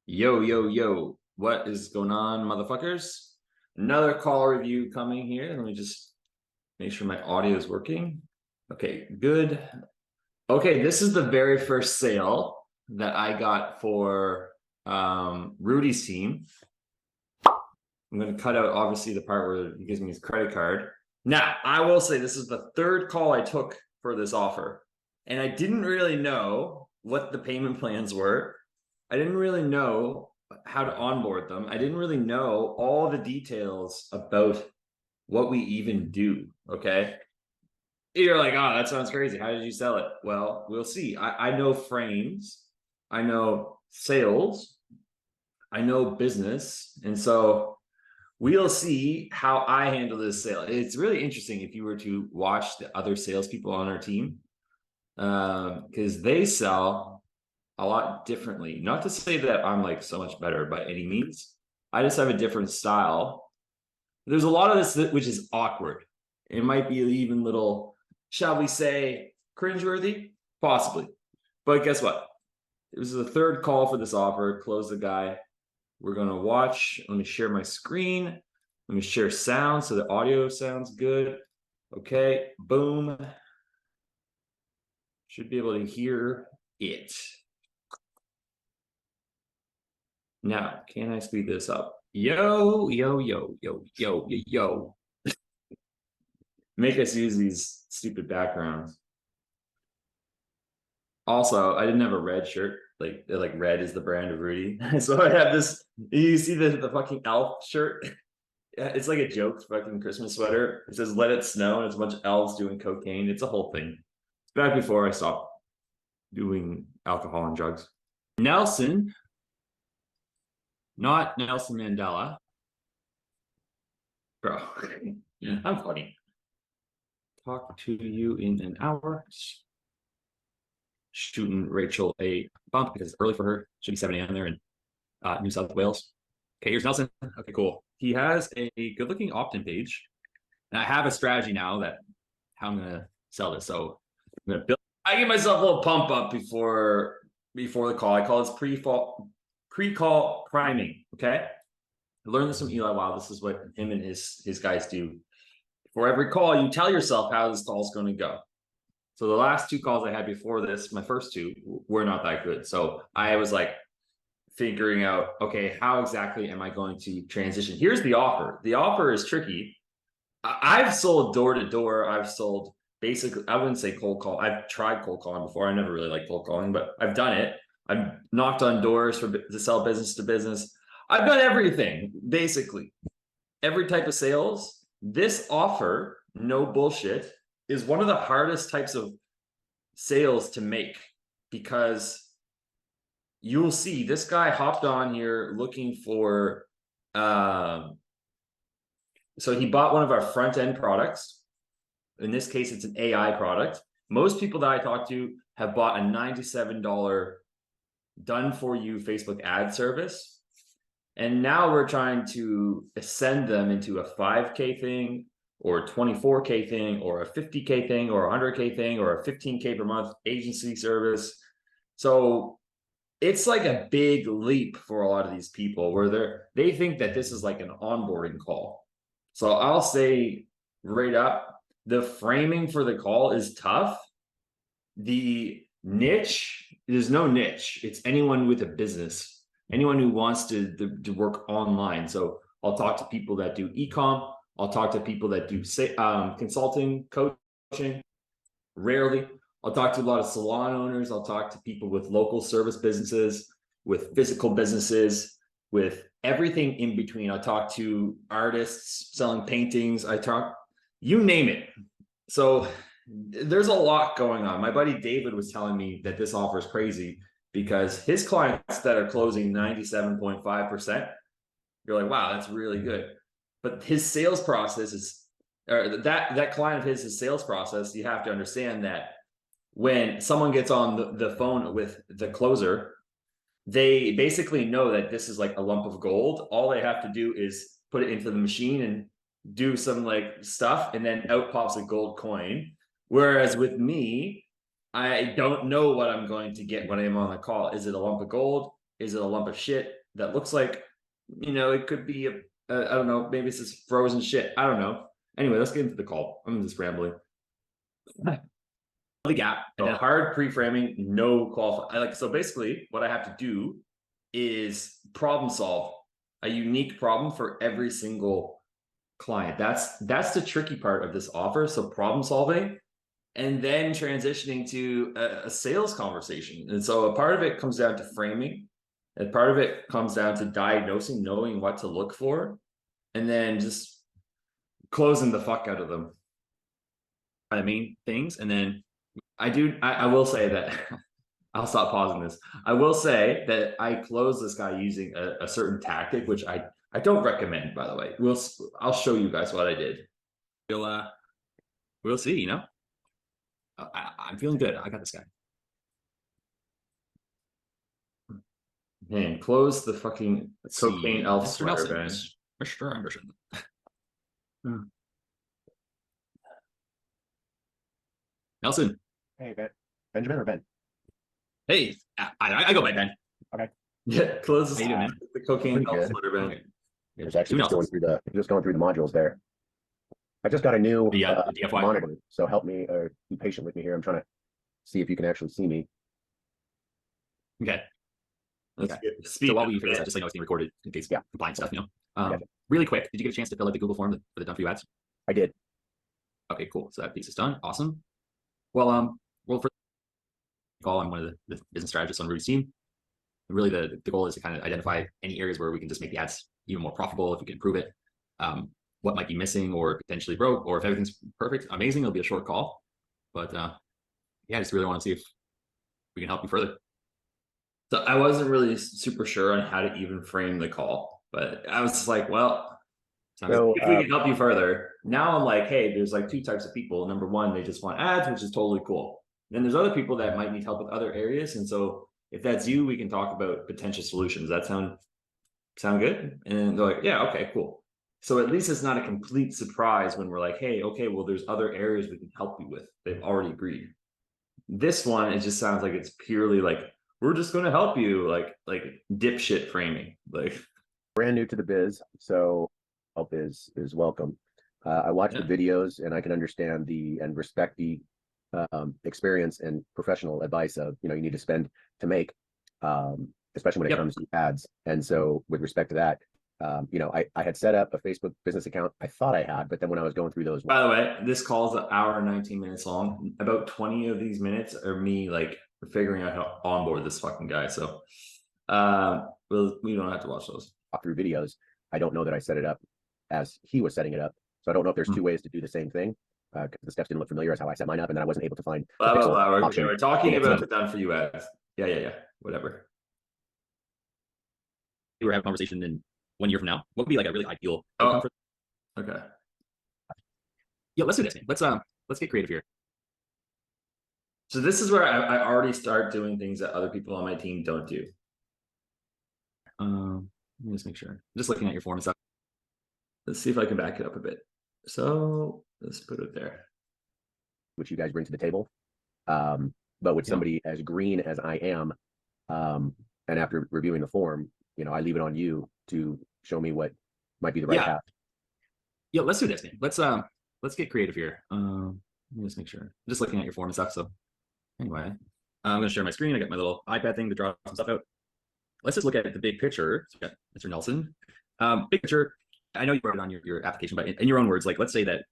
Yo, yo, yo. What is going on, motherfuckers? Another call review coming here. Let me just make sure my audio is working. Okay, good. Okay, this is the very first sale that I got for Rudy's team. I'm going to cut out, obviously, the part where he gives me his credit card. Now, I will say this is the third call I took for this offer, and I didn't really know what the payment plans were. I didn't really know how to onboard them. I didn't really know all the details about what we even do. Okay. You're like, oh, that sounds crazy. How did you sell it? Well, we'll see. I know frames, I know sales, I know business. And so we'll see how I handle this sale. It's really interesting if you were to watch the other salespeople on our team, because they sell a lot differently. Not to say that I'm like so much better by any means. I just have a different style. There's a lot of this which is awkward. It might be even little, shall we say, cringeworthy, possibly. But guess what? It was the third call for this offer. Close the guy. We're gonna watch. Let me share my screen. Let me share sound so the audio sounds good. Okay, boom. Should be able to hear it. Now, can I speed this up? Yo, yo, yo, yo, yo, yo, yo. Make us use these stupid backgrounds. Also, I didn't have a red shirt. Like red is the brand of Rudy. So I have this. You see the fucking elf shirt? Yeah, it's like a joke fucking Christmas sweater. It says "Let it snow" and it's a bunch of elves doing cocaine. It's a whole thing. It's back before I stopped doing alcohol and drugs. Nelson, not Nelson Mandela. Bro, I'm funny. Talk to you in an hour. Shooting Rachel a bump because it's early for her. Should be 7 a.m. there in New South Wales. Okay, here's Nelson. Okay, cool. He has a good-looking opt-in page, and I have a strategy now that how I'm gonna sell this. So I'm gonna build. I give myself a little pump up before the call. I call this pre-call priming. Okay, I learned this from Eli. Wow, this is what him and his guys do. For every call, you tell yourself how this call is going to go. So the last two calls I had before this, my first two, were not that good. So I was like figuring out, okay, how exactly am I going to transition? Here's the offer. The offer is tricky. I've sold door to door. I've sold basically, I wouldn't say cold call. I've tried cold calling before. I never really liked cold calling, but I've done it. I've knocked on doors to sell business to business. I've done everything, basically. Every type of sales. This offer, no bullshit, is one of the hardest types of sales to make because you'll see this guy hopped on here looking for so he bought one of our front end products. In this case, it's an AI product. Most people that I talk to have bought a $97 done for you Facebook ad service. And now we're trying to ascend them into a 5K thing or a 24K thing or a 50K thing or a 100K thing or a 15K per month agency service. So it's like a big leap for a lot of these people where they think that this is like an onboarding call. So I'll say right up, the framing for the call is tough. The niche, there's no niche. It's anyone with a business, anyone who wants to work online. So I'll talk to people that do e-com. I'll talk to people that do consulting, coaching. Rarely. I'll talk to a lot of salon owners. I'll talk to people with local service businesses, with physical businesses, with everything in between. I'll talk to artists selling paintings. I talk, you name it. So there's a lot going on. My buddy David was telling me that this offer is crazy because his clients that are closing 97.5%, you're like, wow, that's really good. But his sales process is, or that client of his sales process, you have to understand that when someone gets on the phone with the closer, they basically know that this is like a lump of gold. All they have to do is put it into the machine and do some like stuff, and then out pops a gold coin. Whereas with me, I don't know what I'm going to get when I'm on the call. Is it a lump of gold? Is it a lump of shit that looks like, it could be I don't know, maybe it's just frozen shit. I don't know. Anyway, let's get into the call. I'm just rambling. The gap and then hard pre-framing, no qualify. So basically what I have to do is problem solve a unique problem for every single client. That's the tricky part of this offer. So problem solving and then transitioning to a sales conversation. And so a part of it comes down to framing, and part of it comes down to diagnosing, knowing what to look for, and then just closing the fuck out of them. The main things. And then I will say that I'll stop pausing this. I will say that I closed this guy using a certain tactic, which I don't recommend, by the way. I'll show you guys what I did. We'll see, I'm feeling good. I got this guy. Man, close the fucking cocaine elf sweater, man. Mr. Anderson. Nelson. Hey, Ben. Benjamin or Ben? Hey, I go by Ben. Okay. Yeah, close the cocaine elf sweater, Ben. Okay. There's actually just going through the modules there. I just got a new monitor, so help me or be patient with me here. I'm trying to see if you can actually see me. Okay. Okay. So while we figure this out, just so you know it's being recorded in case compliance stuff, Really quick, did you get a chance to fill out the Google form for the done for you ads? I did. Okay, cool. So that piece is done. Awesome. Well, for call, I'm one of the business strategists on Rudy's team. Really, the goal is to kind of identify any areas where we can just make the ads even more profitable if we can improve it. What might be missing or potentially broke, or if everything's perfect, amazing. It'll be a short call, but I just really want to see if we can help you further. So I wasn't really super sure on how to even frame the call, but I was just like, well, if we can help you further. Now I'm like, hey, there's like two types of people. Number one, they just want ads, which is totally cool. Then there's other people that might need help with other areas. And so if that's you, we can talk about potential solutions. That sound good? And they're like, yeah, okay, cool. So at least it's not a complete surprise when we're like, hey, okay, well, there's other areas we can help you with. They've already agreed. This one, it just sounds like it's purely like, we're just going to help you, like dipshit framing. Like brand new to the biz, so help is welcome. I watch the videos and I can understand and respect the experience and professional advice of, you need to spend to make, especially when it comes to ads. And so with respect to that, I had set up a Facebook business account. I thought I had, but then when I was going through those, by the way, this call is an hour and 19 minutes long. About 20 of these minutes are me like figuring out how to onboard this fucking guy. So we don't have to watch those. Through videos, I don't know that I set it up as he was setting it up. So I don't know if there's two ways to do the same thing, because the steps didn't look familiar as how I set mine up, and then I wasn't able to find We're talking about the done for you ads. Yeah. Whatever. We were having a conversation in 1 year from now. What would be like a really ideal outcome for? Okay. Yeah, let's do this, man. Let's get creative here. So this is where I already start doing things that other people on my team don't do. Let me just make sure. I'm just looking at your form and stuff. Let's see if I can back it up a bit. So let's put it there. Which you guys bring to the table. But with somebody as green as I am, and after reviewing the form, I leave it on you to show me what might be the right path. Yeah, let's do this, man. Let's get creative here. Let me just make sure. I'm just looking at your form and stuff. So anyway, I'm gonna share my screen. I got my little iPad thing to draw some stuff out. Let's just look at the big picture. So we got Mr. Nelson. Big picture. I know you wrote it on your application, but in your own words, like let's say that,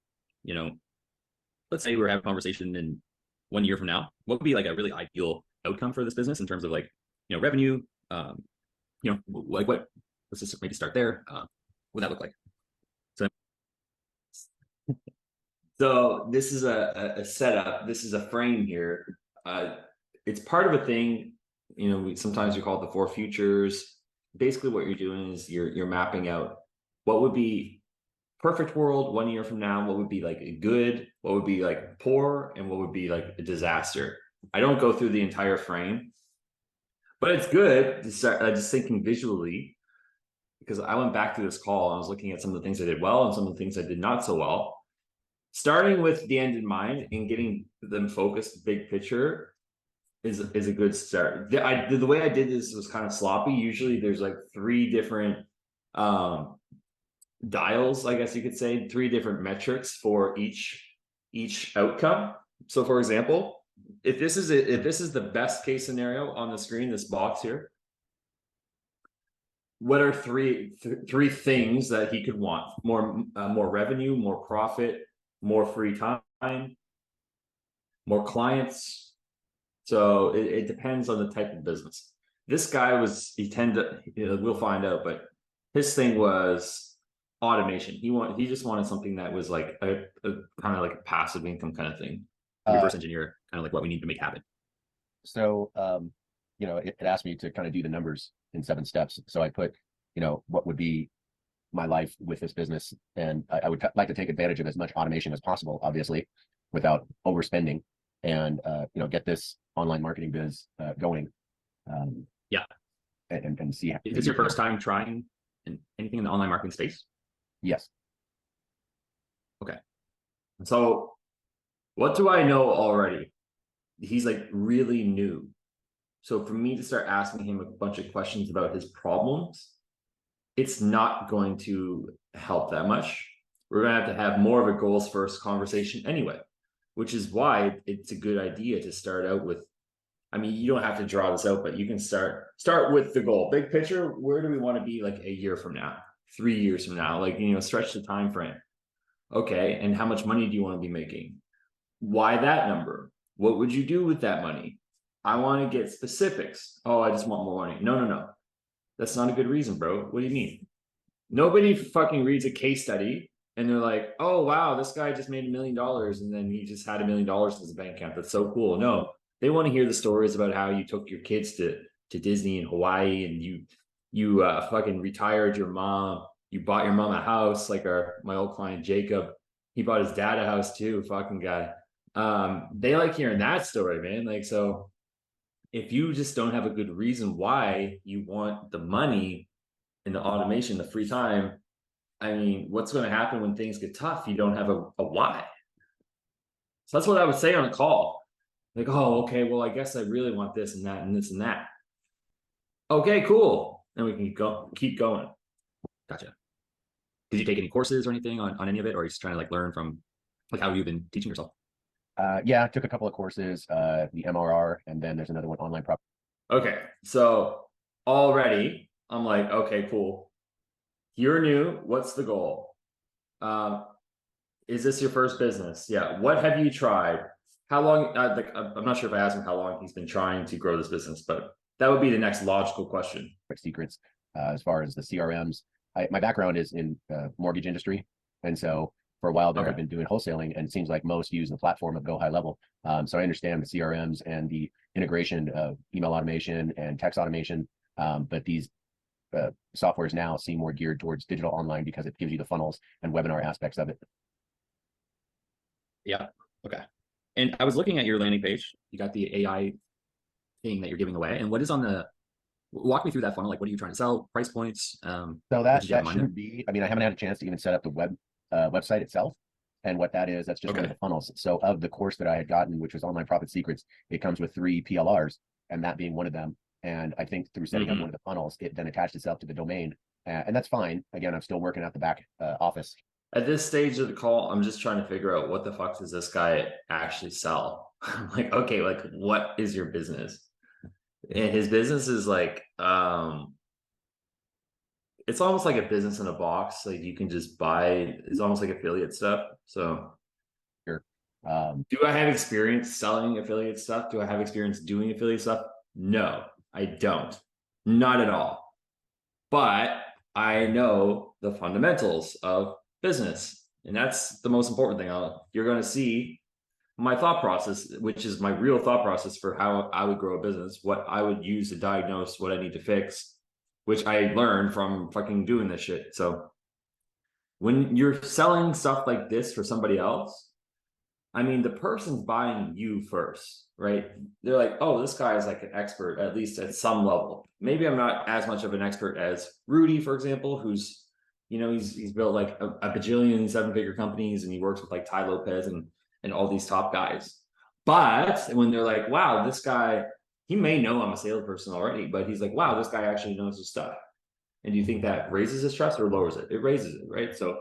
let's say we're having a conversation in 1 year from now. What would be like a really ideal outcome for this business in terms of like, revenue? Like what? Let's just maybe start there. What would that look like? So this is a setup. This is a frame here. It's part of a thing. Sometimes we call it the 4 futures. Basically, what you're doing is you're mapping out what would be perfect world 1 year from now, what would be like a good, what would be like poor, and what would be like a disaster. I don't go through the entire frame, but it's good to start just thinking visually, because I went back to this call and I was looking at some of the things I did well and some of the things I did not so well. Starting with the end in mind and getting them focused big picture is a good start. The way I did this was kind of sloppy. Usually there's like 3 different dials, I guess you could say, 3 different metrics for each outcome. So for example, if this is the best case scenario on the screen, this box here, what are three things that he could want? More revenue, more profit, more free time, more clients. So it depends on the type of business. This guy we'll find out, but his thing was automation. He just wanted something that was like a kind of like a passive income kind of thing. Reverse engineer kind of like what we need to make happen. So, it asked me to kind of do the numbers in 7 steps. So I put, what would be my life with this business. And I would like to take advantage of as much automation as possible, obviously, without overspending, and, get this online marketing biz going. Yeah. And see. Is this your first time trying anything in the online marketing space? Yes. Okay. So what do I know already? He's like really new. So for me to start asking him a bunch of questions about his problems, it's not going to help that much. We're going to have more of a goals first conversation anyway, which is why it's a good idea to start out with. I mean, you don't have to draw this out, but you can start with the goal. Big picture, where do we want to be like a year from now, 3 years from now? Like, stretch the time frame. Okay, and how much money do you want to be making? Why that number? What would you do with that money? I want to get specifics. Oh, I just want more money. No. That's not a good reason, bro. What do you mean? Nobody fucking reads a case study and they're like, oh, wow, this guy just made $1 million and then he just had $1 million in his bank account. That's so cool. No, they want to hear the stories about how you took your kids to Disney and Hawaii, and you fucking retired your mom. You bought your mom a house, like my old client Jacob. He bought his dad a house too. Fucking guy. They like hearing that story, man. Like, so if you just don't have a good reason why you want the money and the automation, the free time, I mean, what's going to happen when things get tough? You don't have a why. So that's what I would say on a call. Like, oh, okay, well, I guess I really want this and that and this and that. Okay, cool. And we can keep going. Gotcha. Did you take any courses or anything on any of it, or are you just trying to like learn from like how you've been teaching yourself? Yeah, I took a couple of courses, the MRR, and then there's another one, online prop. Okay, so already I'm like, okay, cool. You're new. What's the goal? Is this your first business? Yeah. What have you tried? How long? I'm not sure if I asked him how long he's been trying to grow this business, but that would be the next logical question. Secrets, as far as the CRMs. My background is in mortgage industry, and so for a while there, I've been doing wholesaling, and it seems like most use the platform of Go High Level. So I understand the CRMs and the integration of email automation and text automation, but these softwares now seem more geared towards digital online because it gives you the funnels and webinar aspects of it. Yeah. Okay. And I was looking at your landing page. You got the AI thing that you're giving away, and what is on the? Walk me through that funnel. Like, what are you trying to sell? Price points? So that shouldn't be. I mean, I haven't had a chance to even set up the website itself. And what that is, that's just kind of the funnels. So of the course that I had gotten, which was Online Profit Secrets, it comes with 3 PLRs, and that being one of them. And I think through setting up one of the funnels, it then attached itself to the domain. And that's fine. Again, I'm still working out the back office. At this stage of the call, I'm just trying to figure out what the fuck does this guy actually sell? I'm like, okay, like what is your business? And his business is like, it's almost like a business in a box. Like you can just buy, it's almost like affiliate stuff. So sure. Do I have experience selling affiliate stuff? Do I have experience doing affiliate stuff? No, I don't. Not at all. But I know the fundamentals of business. And that's the most important thing. You're going to see my thought process, which is my real thought process for how I would grow a business, what I would use to diagnose what I need to fix, which I learned from fucking doing this shit. So when you're selling stuff like this for somebody else, I mean, the person's buying you first, right? They're like, oh, this guy is like an expert, at least at some level. Maybe I'm not as much of an expert as Rudy, for example, who's, he's built like a bajillion 7-figure companies, and he works with like Ty Lopez and all these top guys. But when they're like, wow, this guy, he may know I'm a salesperson already, but he's like, wow, this guy actually knows his stuff. And do you think that raises his trust or lowers it? It raises it, right? So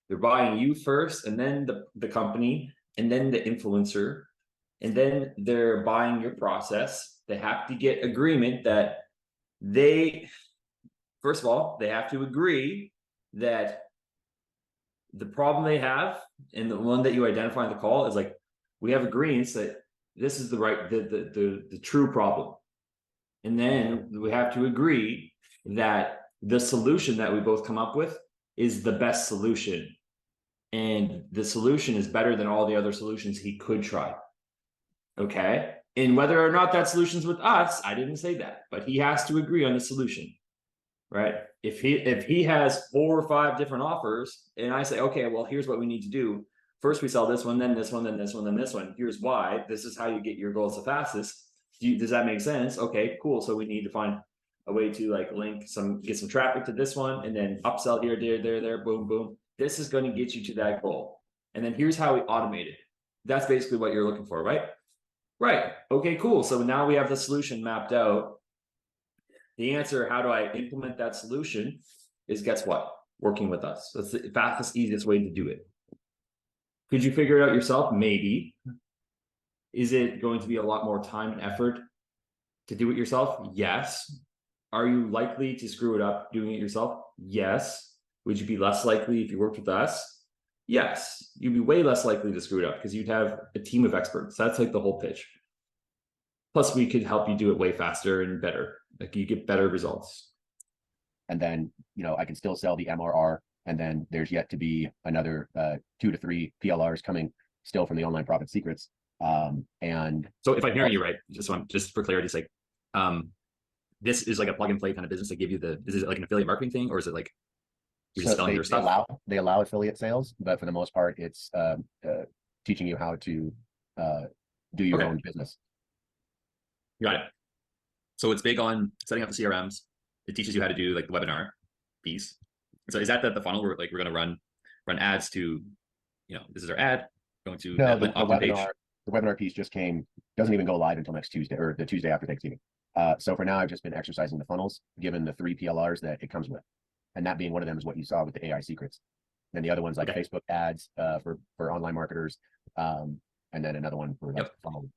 they're buying you first, and then the company, and then the influencer, and then they're buying your process. They have to get agreement that they, first of all, they have to agree that the problem they have, and the one that you identify in the call, is like, we have agreements that this is the right, the true problem. And then we have to agree that the solution that we both come up with is the best solution. And the solution is better than all the other solutions he could try. Okay. And whether or not that solution's with us, I didn't say that, but he has to agree on the solution. Right. If he has 4 or 5 different offers, and I say, okay, well, here's what we need to do. First, we sell this one, then this one, then this one, then this one. Here's why. This is how you get your goals the fastest. Does that make sense? Okay, cool. So we need to find a way to like get some traffic to this one, and then upsell here, there, boom, boom. This is going to get you to that goal. And then here's how we automate it. That's basically what you're looking for, right? Right. Okay, cool. So now we have the solution mapped out. The answer, how do I implement that solution, is guess what? Working with us. That's the fastest, easiest way to do it. Could you figure it out yourself? Maybe. Is it going to be a lot more time and effort to do it yourself? Yes. Are you likely to screw it up doing it yourself? Yes. Would you be less likely if you worked with us? Yes. You'd be way less likely to screw it up because you'd have a team of experts. That's like the whole pitch. Plus, we could help you do it way faster and better. Like you get better results. And then, I can still sell the MRR. And then there's yet to be another 2 to 3 PLRs coming still from the online profit secrets. And so if I'm hearing you right, just for clarity's sake, this is like a plug and play kind of business. They give you is it like an affiliate marketing thing, or is it like you're just selling their stuff? They allow affiliate sales, but for the most part, it's teaching you how to do your own business. Got it. So it's big on setting up the CRMs. It teaches you how to do like the webinar piece. So is that the funnel where like we're going to run ads to, this is our ad going to the webinar piece just doesn't even go live until next Tuesday or the Tuesday after Thanksgiving. So for now, I've just been exercising the funnels, given the 3 PLRs that it comes with, and that being one of them is what you saw with the AI secrets. And the other one's like Facebook ads for online marketers, and then another one for funnel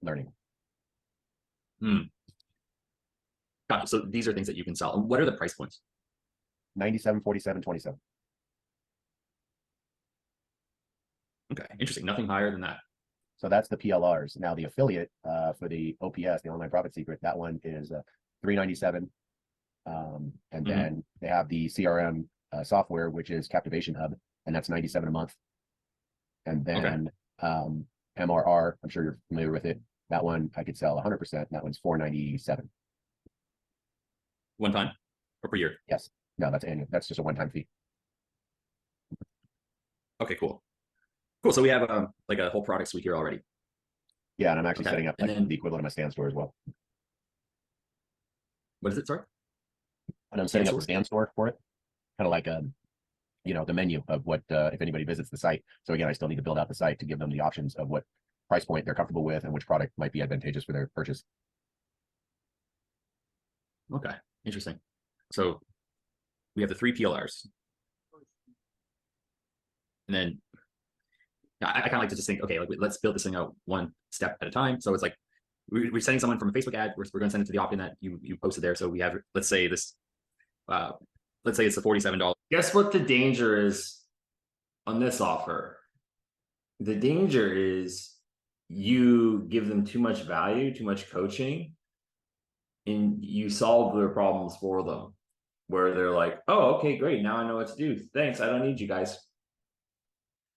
learning. Gotcha. So these are things that you can sell. And what are the price points? 97, 47, 27. Okay, interesting. Nothing higher than that. So that's the PLRs. Now the affiliate for the OPS, the online profit secret, that one is 397. And then they have the CRM software, which is Captivation Hub, and that's 97 a month. And then MRR, I'm sure you're familiar with it. That one I could sell 100%. That one's 497. One time or per year? Yes. No, that's annual. That's just a one-time fee. Okay, cool. Cool. So we have like a whole product suite here already. Yeah, and I'm actually setting up the equivalent of my stand store as well. What is it? Sorry. And I'm setting up a stand store for it, kind of like the menu of what if anybody visits the site. So again, I still need to build out the site to give them the options of what price point they're comfortable with and which product might be advantageous for their purchase. Okay, interesting. So we have the 3 PLRs, and then I kind of like to just think, okay, like let's build this thing out one step at a time. So it's like we're sending someone from a Facebook ad. We're going to send it to the opt-in that you posted there. So we have, let's say this, let's say it's the $47. Guess what the danger is on this offer? The danger is you give them too much value, too much coaching, and you solve their problems for them, where they're like, oh, okay, great. Now I know what to do. Thanks. I don't need you guys.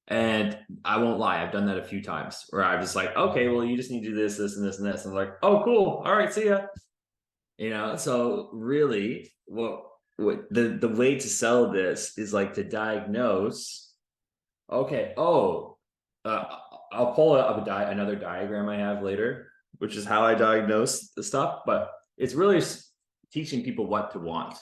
And I won't lie, I've done that a few times where I'm just like, okay, well, you just need to do this, this, and this, and this. And I'm like, oh, cool. All right, see ya. So really what the way to sell this is like to diagnose. Okay. I'll pull up another diagram I have later, which is how I diagnose the stuff, but it's really teaching people what to want.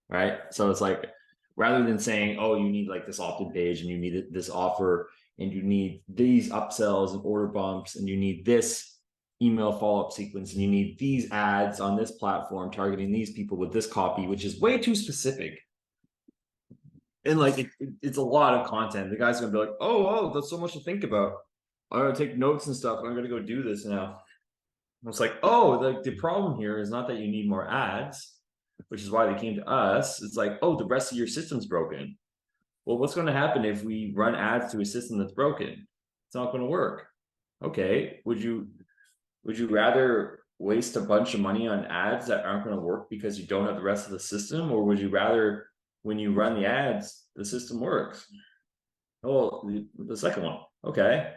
Right. So it's like, rather than saying, oh, you need like this opt-in page and you need this offer and you need these upsells and order bumps, and you need this email follow-up sequence, and you need these ads on this platform targeting these people with this copy, which is way too specific. And like it's a lot of content. The guy's gonna be like, oh, that's so much to think about. I'm gonna take notes and stuff. I'm gonna go do this now. It's like, oh, the problem here is not that you need more ads, which is why they came to us. It's like, oh, the rest of your system's broken. Well, what's going to happen if we run ads to a system that's broken? It's not going to work. Okay, would you rather waste a bunch of money on ads that aren't going to work because you don't have the rest of the system, or would you rather, when you run the ads, the system works? Oh, the second one. Okay.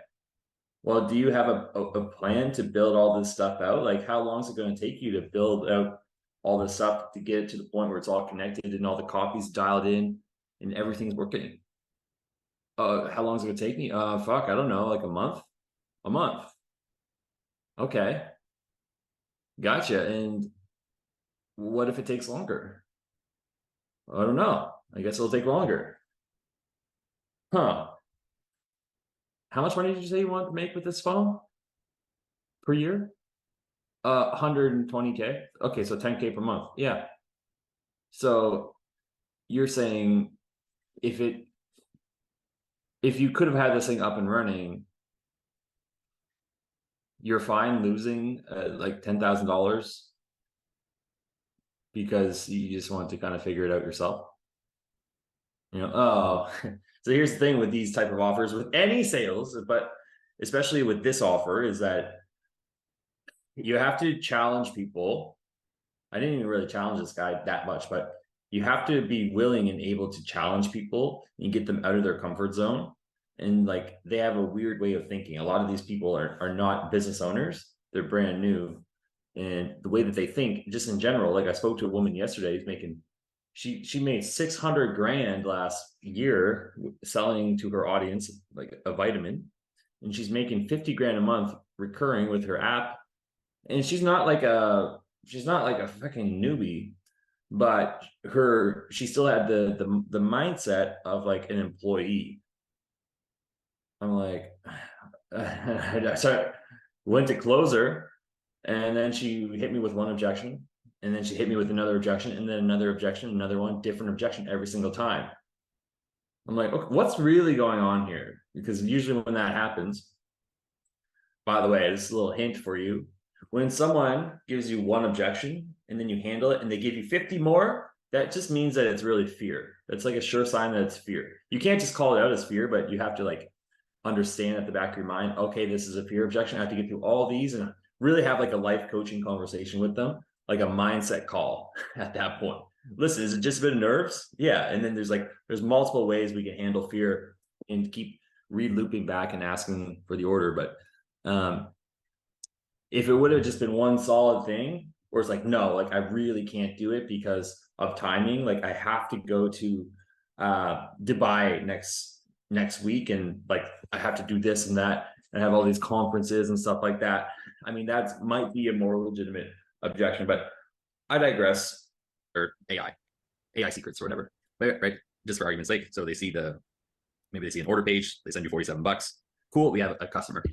Well, do you have a plan to build all this stuff out? Like, how long is it going to take you to build out all this stuff to get it to the point where it's all connected and all the copies dialed in and everything's working? How long is it going to take me? Fuck, I don't know, like a month? A month. Okay. Gotcha. And what if it takes longer? I don't know. I guess it'll take longer. Huh. How much money did you say you want to make with this funnel per year? 120K. Okay, so 10K per month. Yeah. So you're saying if you could have had this thing up and running, you're fine losing like $10,000 because you just want to kind of figure it out yourself. Oh, so here's the thing with these type of offers with any sales, but especially with this offer, is that you have to challenge people. I didn't even really challenge this guy that much, but you have to be willing and able to challenge people and get them out of their comfort zone. And like, they have a weird way of thinking. A lot of these people are not business owners. They're brand new. And the way that they think, just in general, like I spoke to a woman yesterday who's making, she made 600 grand last year selling to her audience, like a vitamin. And she's making 50 grand a month recurring with her app. And she's not like a fucking newbie, but she still had the mindset of like an employee. I'm like, I went to close her, and then she hit me with one objection, and then she hit me with another objection, and then another objection, another one, different objection every single time. I'm like, okay, what's really going on here? Because usually when that happens, by the way, this is a little hint for you. When someone gives you one objection and then you handle it and they give you 50 more, that just means that it's really fear. That's like a sure sign that it's fear. You can't just call it out as fear, but you have to like understand at the back of your mind, okay, this is a fear objection. I have to get through all these and really have like a life coaching conversation with them, like a mindset call at that point. Listen, is it just a bit of nerves? Yeah. And then there's multiple ways we can handle fear and keep re-looping back and asking for the order. But if it would have just been one solid thing, or it's like, no, like I really can't do it because of timing. Like I have to go to Dubai next week, and like I have to do this and that, and have all these conferences and stuff like that. I mean, that might be a more legitimate objection, but I digress. Or AI secrets or whatever, right? Just for argument's sake. So maybe they see an order page, they send you $47. Cool, we have a customer,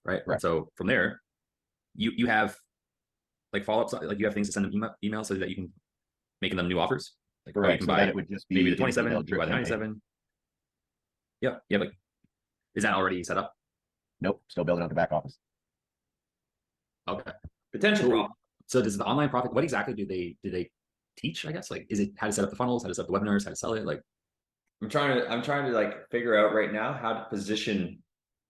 right? So from there, you have like follow-ups, like you have things to send them email so that you can making them new offers. Like, right. You can so buy that it would just be maybe the 27, you buy the 97. Yeah. Like, is that already set up? Nope, still building out the back office. Okay. Potential problem. So does the online profit, what exactly do they teach, I guess? Like, is it how to set up the funnels, how to set up the webinars, how to sell it? Like, I'm trying to like figure out right now how to position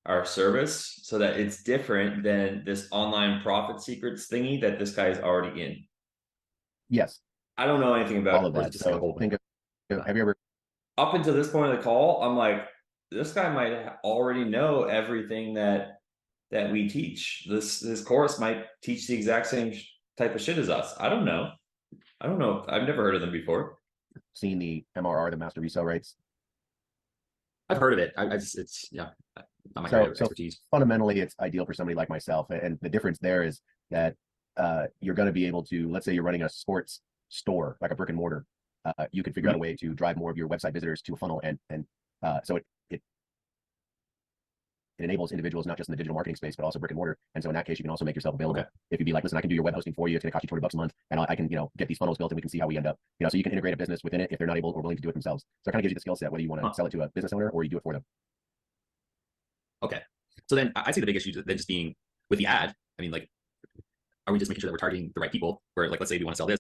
our service so that it's different than this online profit secrets thingy that this guy is already in. Yes. I don't know anything about all of that. So think of, have you ever, up until this point of the call, I'm like, this guy might already know everything that we teach. This course might teach the exact same type of shit as us. I don't know. I've never heard of them before. seen the MRR, the master resale rates? I've heard of it. It's not my So area of expertise. fundamentally, it's ideal for somebody like myself. And the difference there is that you're going to be able to, let's say you're running a sports store, like a brick and mortar. You can figure out a way to drive more of your website visitors to a funnel. And so it it enables individuals not just in the digital marketing space, but also brick and mortar. And so in that case, you can also make yourself available. Okay. If you'd be like, listen, I can do your web hosting for you. It's going to cost you $200 a month, and I can, get these funnels built, and we can see how we end up. So you can integrate a business within it if they're not able or willing to do it themselves. So it kind of gives you the skill set, whether you want to sell it to a business owner or you do it for them. Okay. So then I see the big issue then just being with the ad. I mean, like, are we just making sure that we're targeting the right people? Where, like, let's say we want to sell this.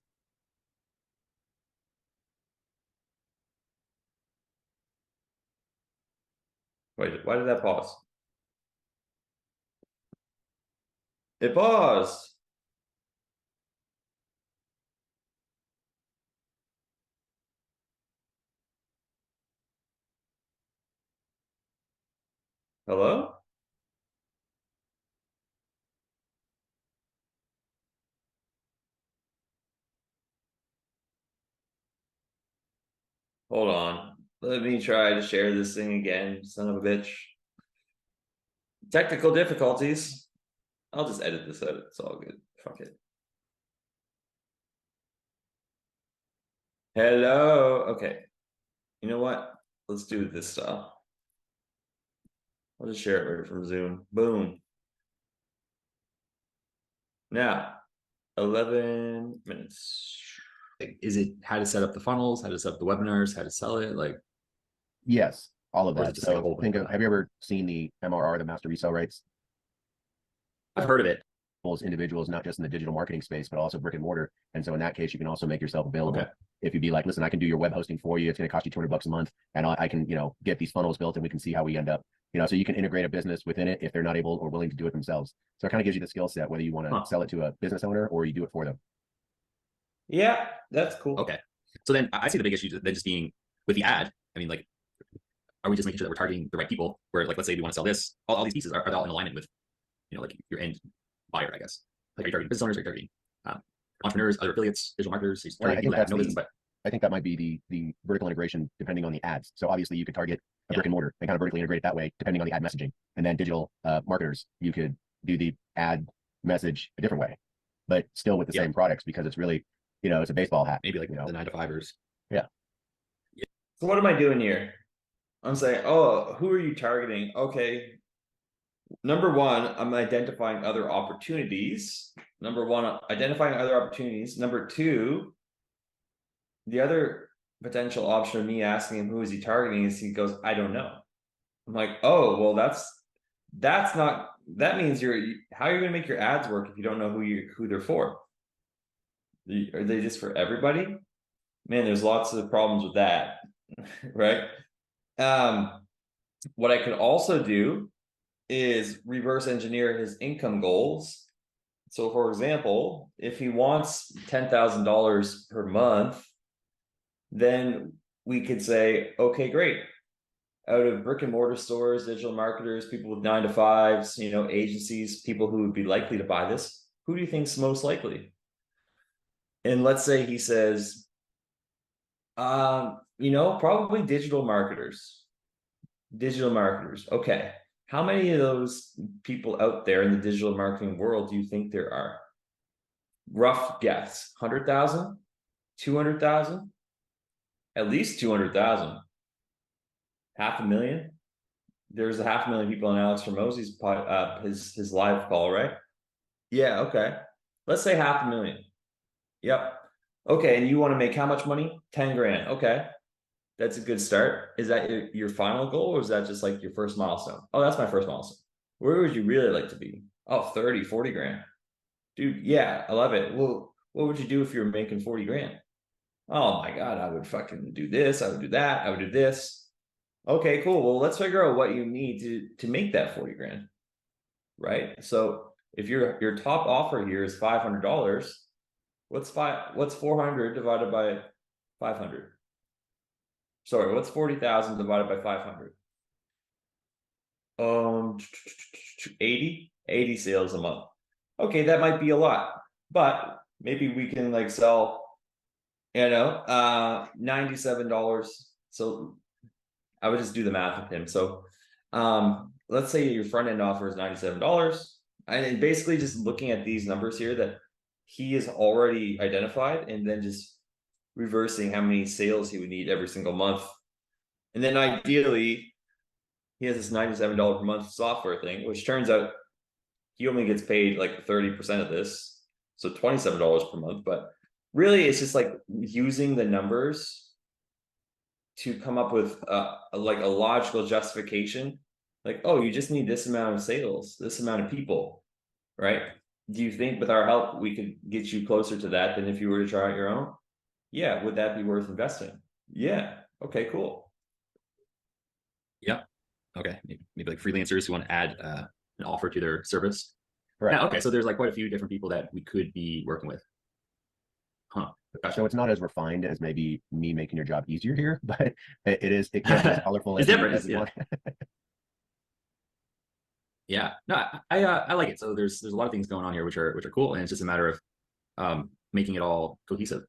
Wait, why did that pause? It paused. Hello? Hold on. Let me try to share this thing again, son of a bitch. Technical difficulties. I'll just edit this out. It's all good. Fuck it. Hello. Okay. You know what? Let's do this style. I'll just share it right from Zoom. Boom. Now, 11 minutes. Is it how to set up the funnels, how to set up the webinars, how to sell it? Like, yes, all of or is it that. just like a So whole think bunch of, of have you ever seen the MRR, the master resale rights? I've heard of it. Individuals, not just in the digital marketing space, but also brick and mortar. And so in that case, you can also make yourself available. Okay. If you'd be like, listen, I can do your web hosting for you. It's going to cost you $200 a month, and I can, get these funnels built, and we can see how we end up. So you can integrate a business within it if they're not able or willing to do it themselves. So it kind of gives you the skill set, whether you want to sell it to a business owner or you do it for them. Yeah, that's cool. Okay. So then I see the big issue then just being with the ad. I mean, like, are we just making sure that we're targeting the right people? Where, like, let's say we want to sell this, all these pieces are they all in alignment with, like, your end buyer, I guess. Like, are you targeting business owners? Are you targeting entrepreneurs, other affiliates, digital marketers? I think that's I think that might be the vertical integration depending on the ads. So obviously you could target a brick and mortar and kind of vertically integrate it that way, depending on the ad messaging. And then digital marketers, you could do the ad message a different way, but still with the same products, because it's really, it's a baseball hat. Maybe like the 9-to-5ers. Yeah. So what am I doing here? I'm saying, oh, who are you targeting? Okay. Number one, I'm identifying other opportunities. Number two, the other potential option of me asking him who is he targeting is he goes, I don't know. I'm like, oh, well, that means how are you going to make your ads work if you don't know who they're for? Are they just for everybody? Man, there's lots of problems with that, right? What I could also do is reverse engineer his income goals. So, for example, if he wants $10,000 per month, then we could say, okay, great. Out of brick and mortar stores, digital marketers, people with 9-to-5s, agencies, people who would be likely to buy this, who do you think's most likely? And let's say he says, probably digital marketers. Digital marketers. Okay. How many of those people out there in the digital marketing world do you think there are? Rough guess. 100,000? 200,000? At least 200,000. 500,000? There's 500,000 people on Alex Hormozi's his live call, right? Yeah, okay. Let's say 500,000. Yep. Okay, and you want to make how much money? 10 grand. Okay. That's a good start. Is that your final goal, or is that just like your first milestone? Oh, that's my first milestone. Where would you really like to be? Oh, 30, 40 grand. Dude, yeah, I love it. Well, what would you do if you were making 40 grand? Oh my God, I would fucking do this. I would do that. I would do this. Okay, cool. Well, let's figure out what you need to make that 40 grand. Right? So if your top offer here is $500, what's 400 divided by 500? Sorry, what's 40,000 divided by 500? 80 sales a month. Okay, that might be a lot, but maybe we can like sell, $97. So I would just do the math with him. So let's say your front end offer is $97. And basically just looking at these numbers here that he is already identified, and then just reversing how many sales he would need every single month. And then ideally, he has this $97 per month software thing, which turns out he only gets paid like 30% of this, so $27 per month. But really, it's just like using the numbers to come up with like a logical justification. Like, oh, you just need this amount of sales, this amount of people, right? Do you think with our help we could get you closer to that than if you were to try out your own? Yeah. Would that be worth investing? Yeah. Okay, cool. Yeah. Okay. Maybe like freelancers who want to add an offer to their service. Right. Yeah, okay. So there's like quite a few different people that we could be working with. Huh. Gotcha. So it's not as refined as maybe me making your job easier here, but it can be as colorful It's as different. as we Yeah. want. Yeah. No, I like it. So there's a lot of things going on here which are cool, and it's just a matter of making it all cohesive.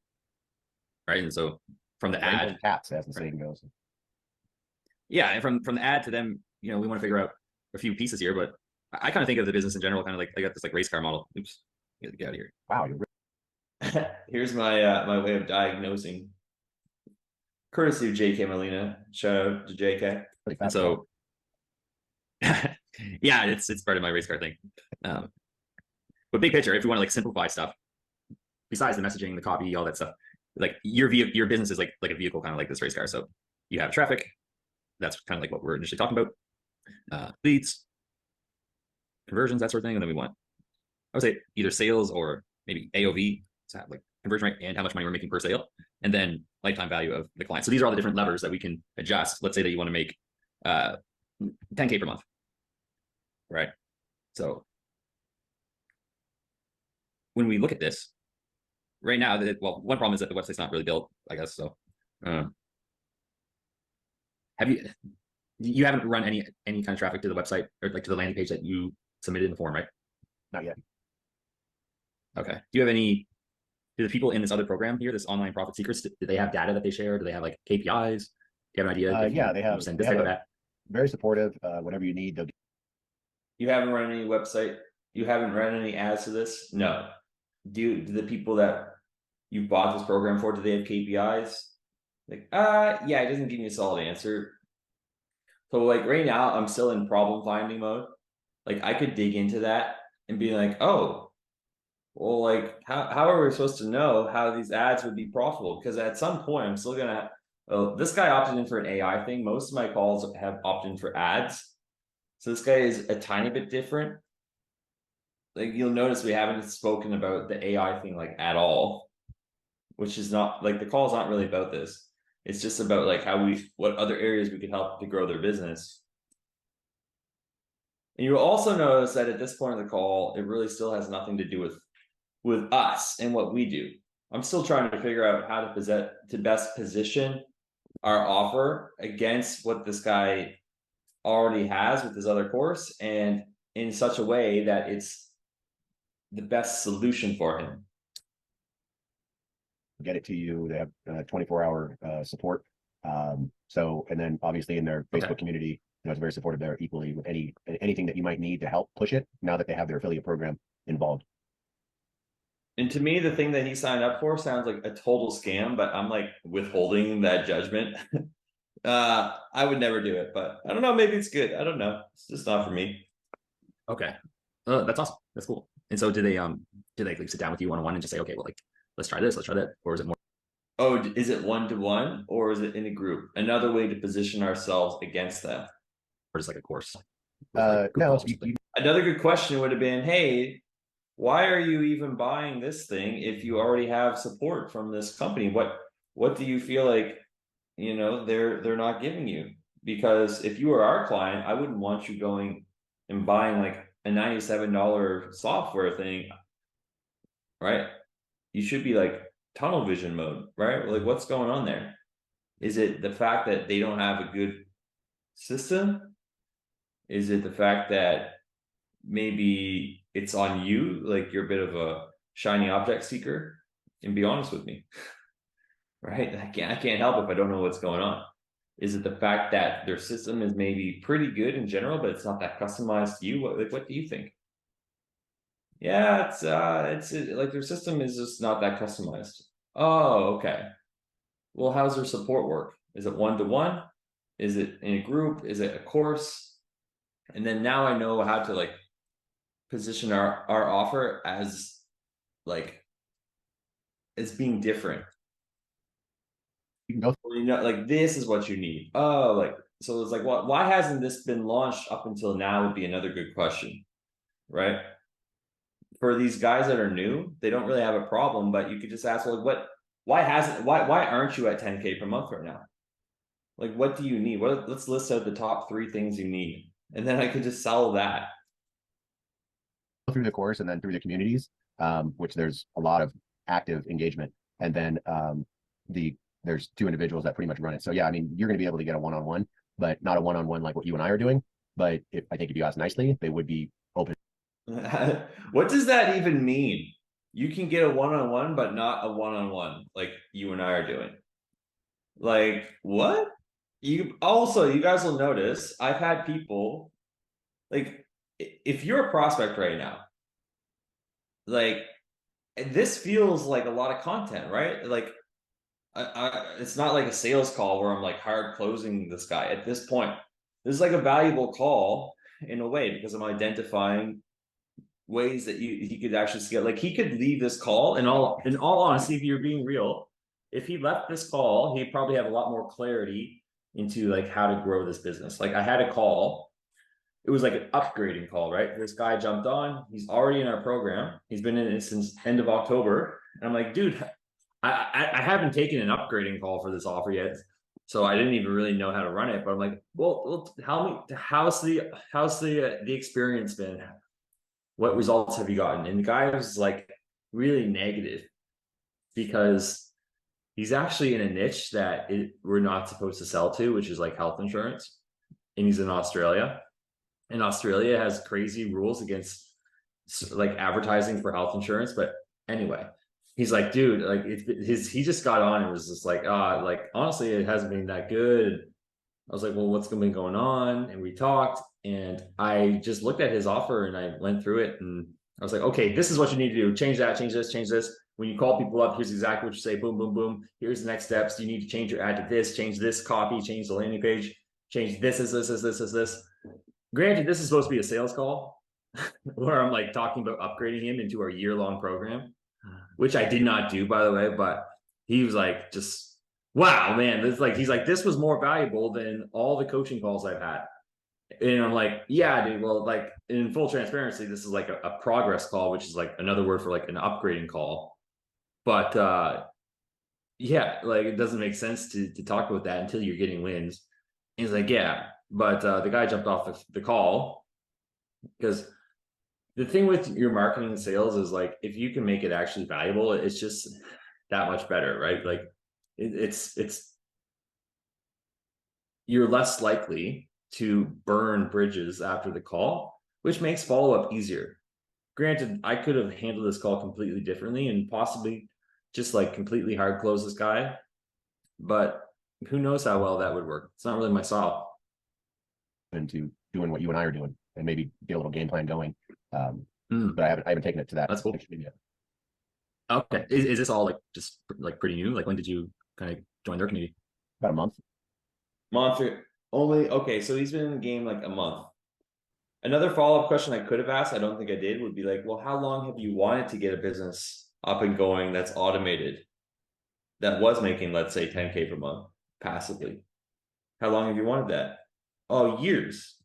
Right. And so from the ad, Cats, as the saying goes. yeah, and from the ad to them, we want to figure out a few pieces here, but I kind of think of the business in general, kind of like I got this like race car model. Oops, get out of here. Wow, you're Here's my my way of diagnosing. Courtesy of JK Molina. Shout out to JK. pretty And fast. so, yeah, it's part of my race car thing. But big picture, if you want to like simplify stuff, besides the messaging, the copy, all that stuff, like your business is like a vehicle, kind of like this race car. So you have traffic. That's kind of like what we're initially talking about. Leads, conversions, that sort of thing, and then we want, I would say, either sales or maybe AOV, so like conversion rate and how much money we're making per sale, and then lifetime value of the client. So these are all the different levers that we can adjust. Let's say that you want to make 10K per month, right? So when we look at this right now, one problem is that the website's not really built, I guess. So you haven't run any kind of traffic to the website or like to the landing page that you submitted in the form, right? Not yet. Okay. Do the people in this other program here, this online profit secrets, do they have data that they share? Do they have like KPIs? Do you have an idea? Yeah, they have. Send They this have type of that. very supportive. Whatever you need, they'll. You haven't run any website. You haven't run any ads to this. No. Do the people that you bought this program for, do they have KPIs? Like, yeah, it doesn't give me a solid answer. So like right now, I'm still in problem finding mode. Like I could dig into that and be like, oh, well, like how are we supposed to know how these ads would be profitable? Because at some point, I'm still gonna. Oh, this guy opted in for an AI thing. Most of my calls have opted in for ads. So this guy is a tiny bit different. Like you'll notice we haven't spoken about the AI thing like at all, which is not like the call is not really about this. It's just about like what other areas we could help to grow their business. And you'll also notice that at this point of the call, it really still has nothing to do with us and what we do. I'm still trying to figure out how to best position our offer against what this guy already has with his other course, and in such a way that it's the best solution for him. Get it to you. They have 24-hour support. So, and then obviously in their Facebook community, it's very supportive there equally with anything that you might need to help push it now that they have their affiliate program involved. And to me, the thing that he signed up for sounds like a total scam, but I'm like withholding that judgment. I would never do it, but I don't know, maybe it's good. I don't know. It's just not for me. Okay. That's awesome. That's cool. And so do they like sit down with you one-on-one and just say, okay, well, like, let's try this, let's try that? Or is it more? Oh, is it one-to-one or is it in a group? Another way to position ourselves against them. Or just like a course? No, another good question would have been, hey, why are you even buying this thing if you already have support from this company? What do you feel like, they're not giving you? Because if you were our client, I wouldn't want you going and buying like a $97 software thing, right? You should be like tunnel vision mode, right? Like what's going on there? Is it the fact that they don't have a good system? Is it the fact that maybe it's on you, like you're a bit of a shiny object seeker? And be honest with me, right? I can't help if I don't know what's going on. Is it the fact that their system is maybe pretty good in general, but it's not that customized to you? What do you think? Yeah, it's like their system is just not that customized. Oh, okay. Well, how's their support work? Is it one-to-one? Is it in a group? Is it a course? And then now I know how to like position our offer as like as being different. You can go Well, you know, like this is what you need. Oh, like so it's like what why hasn't this been launched up until now would be another good question, right? For these guys that are new, they don't really have a problem, but you could just ask, well, like, what why aren't you at 10K per month right now? Like what do you need? Let's list out the top 3 things you need. And then I could just sell that. through the course and then through the communities, which there's a lot of active engagement. And then there's 2 individuals that pretty much run it. So yeah, I mean, you're going to be able to get a one-on-one, but not a one-on-one like what you and I are doing. But I think if you ask nicely, they would be open. What does that even mean? You can get a one-on-one, but not a one-on-one like you and I are doing. Like what? You also, you guys will notice I've had people like if you're a prospect right now, like this feels like a lot of content, right? Like it's not like a sales call where I'm like hard closing this guy at this point. This is like a valuable call in a way because I'm identifying ways that he could actually scale. Like he could leave this call in all honesty, if you're being real, if he left this call, he'd probably have a lot more clarity into like how to grow this business. Like I had a call, it was like an upgrading call, right? This guy jumped on, he's already in our program, he's been in it since end of October. And I'm like, dude, I haven't taken an upgrading call for this offer yet. So I didn't even really know how to run it, but I'm like, well how's the experience been? What results have you gotten? And the guy was like really negative because he's actually in a niche that we're not supposed to sell to, which is like health insurance. And he's in Australia. And Australia has crazy rules against like advertising for health insurance. But anyway, he's like, dude, like he just got on and was just like, like honestly, it hasn't been that good. I was like, well, what's been going on? And we talked, and I just looked at his offer and I went through it, and I was like, okay, this is what you need to do. Change that, change this, change this. When you call people up, here's exactly what you say. Boom, boom, boom. Here's the next steps. You need to change your ad to this, change this copy, change the landing page, change this. Granted, this is supposed to be a sales call where I'm like talking about upgrading him into our year-long program, which I did not do, by the way, but he was like, just wow, man, this like he's like, this was more valuable than all the coaching calls I've had. And I'm like, yeah, dude. Well, like in full transparency, this is like a progress call, which is like another word for like an upgrading call. But yeah, like it doesn't make sense to talk about that until you're getting wins. And he's like, yeah, but the guy jumped off the call because the thing with your marketing and sales is like if you can make it actually valuable, it's just that much better, right? Like it's you're less likely to burn bridges after the call, which makes follow-up easier. Granted, I could have handled this call completely differently and possibly just like completely hard close this guy, but who knows how well that would work. It's not really my style. Into doing what you and I are doing and maybe get a little game plan going. But I haven't taken it to that. That's cool. Yet. Okay. Is this all like just like pretty new? Like when did you kind of join their community? About a month. Monster only okay, so he's been in the game like a month. Another follow-up question I could have asked, I don't think I did, would be like, well, how long have you wanted to get a business up and going that's automated, that was making, let's say, 10K per month passively? How long have you wanted that? Oh, years.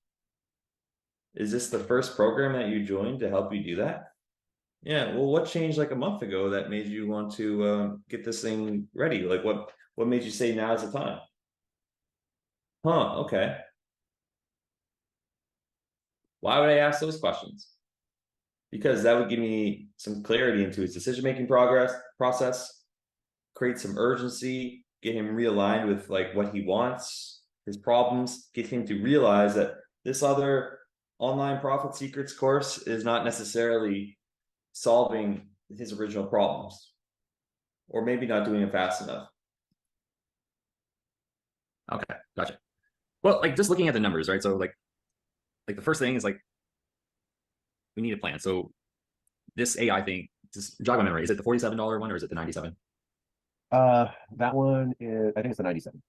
Is this the first program that you joined to help you do that? Yeah, well, what changed like a month ago that made you want to get this thing ready? Like what made you say now is the time? Huh, okay. Why would I ask those questions? Because that would give me some clarity into his decision-making process, create some urgency, get him realigned with like what he wants, his problems, get him to realize that this other online profit secrets course is not necessarily solving his original problems, or maybe not doing it fast enough. Okay, gotcha. Well, like just looking at the numbers, right? So like the first thing is like we need a plan. So this AI thing, just jog my memory. Is it the $47 one or is it the 97? That one is, I think it's the 97.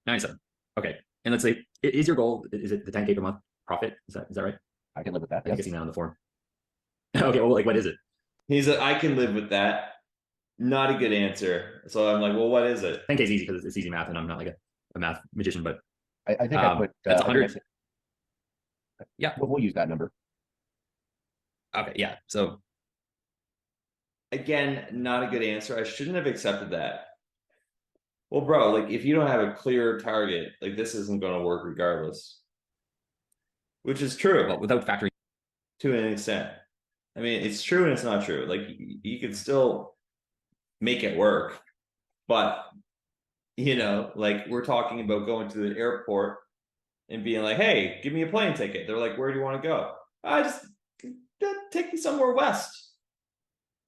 97. Okay. And let's say, is your goal, is it the 10K per month profit? Is that right? I can live with that. I think I see that on the form. Okay, well, like, what is it? He's like, I can live with that. Not a good answer. So I'm like, well, what is it? 10K is easy because it's easy math, and I'm not like a math magician, but I think I put that's I think I 100. said- Yeah. we'll use that number. Okay, yeah. So Again, not a good answer. I shouldn't have accepted that. Well, bro, like if you don't have a clear target, like this isn't going to work regardless. Which is true. well, without factoring, To an extent. I mean, it's true and it's not true. Like you can still make it work, but like we're talking about going to the airport and being like, "Hey, give me a plane ticket." They're like, "Where do you want to go?" I just take me somewhere west.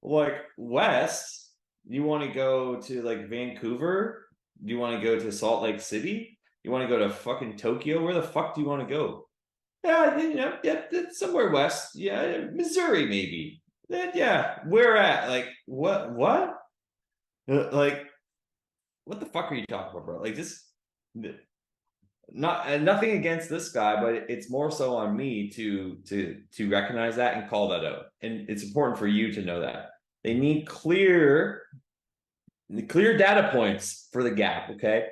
Like west, you want to go to like Vancouver? Do you want to go to Salt Lake City? You want to go to fucking Tokyo? Where the fuck do you want to go? Yeah, somewhere west. Yeah, Missouri maybe. Yeah, where at? Like what? What? Like what the fuck are you talking about, bro? Like just nothing against this guy, but it's more so on me to recognize that and call that out. And it's important for you to know that they need clear data points for the gap. Okay,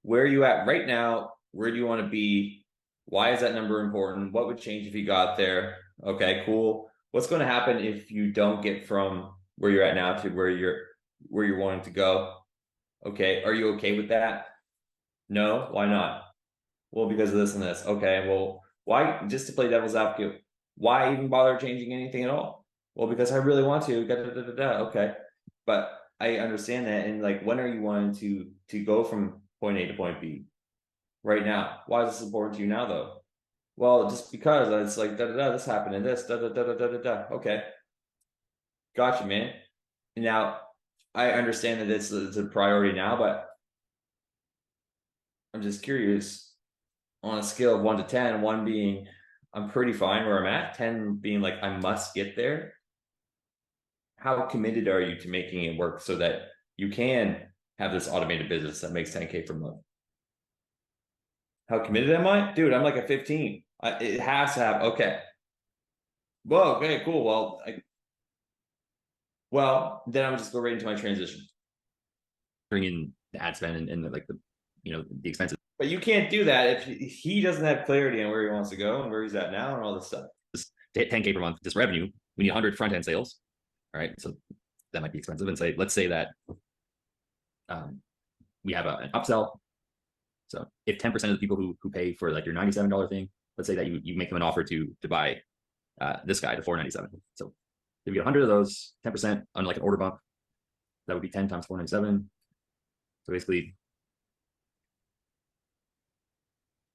where are you at right now? Where do you want to be? Why is that number important? What would change if you got there? Okay, cool. What's going to happen if you don't get from where you're at now to where you're wanting to go? Okay, are you okay with that? No, why not? Well, because of this and this. Okay, well, why? Just to play devil's advocate, why even bother changing anything at all? Well, because I really want to. Okay, but I understand that. And like, when are you wanting to go from point A to point B? Right now. Why is this important to you now, though? Well, just because it's like this happened and this Okay, gotcha, man. Now I understand that it's a priority now, but I'm just curious. On a scale of 1 to 10, 1 being I'm pretty fine where I'm at, 10 being like I must get there. How committed are you to making it work so that you can have this automated business that makes 10K per month? How committed am I? Dude, I'm like a 15. It has to have, okay. Well, okay, cool. Well, then I'm just go right into my transition. bring in the ad spend and like the the expenses. But you can't do that if he doesn't have clarity on where he wants to go and where he's at now and all this stuff. Just to hit 10K per month, just revenue, we need 100 front end sales. All right, so that might be expensive. And let's say that we have an upsell. So if 10% of the people who pay for like your $97 thing, let's say that you make them an offer to buy this guy to $497. So if you get 100 of those, 10% on like an order bump, that would be 10 times 497. So basically,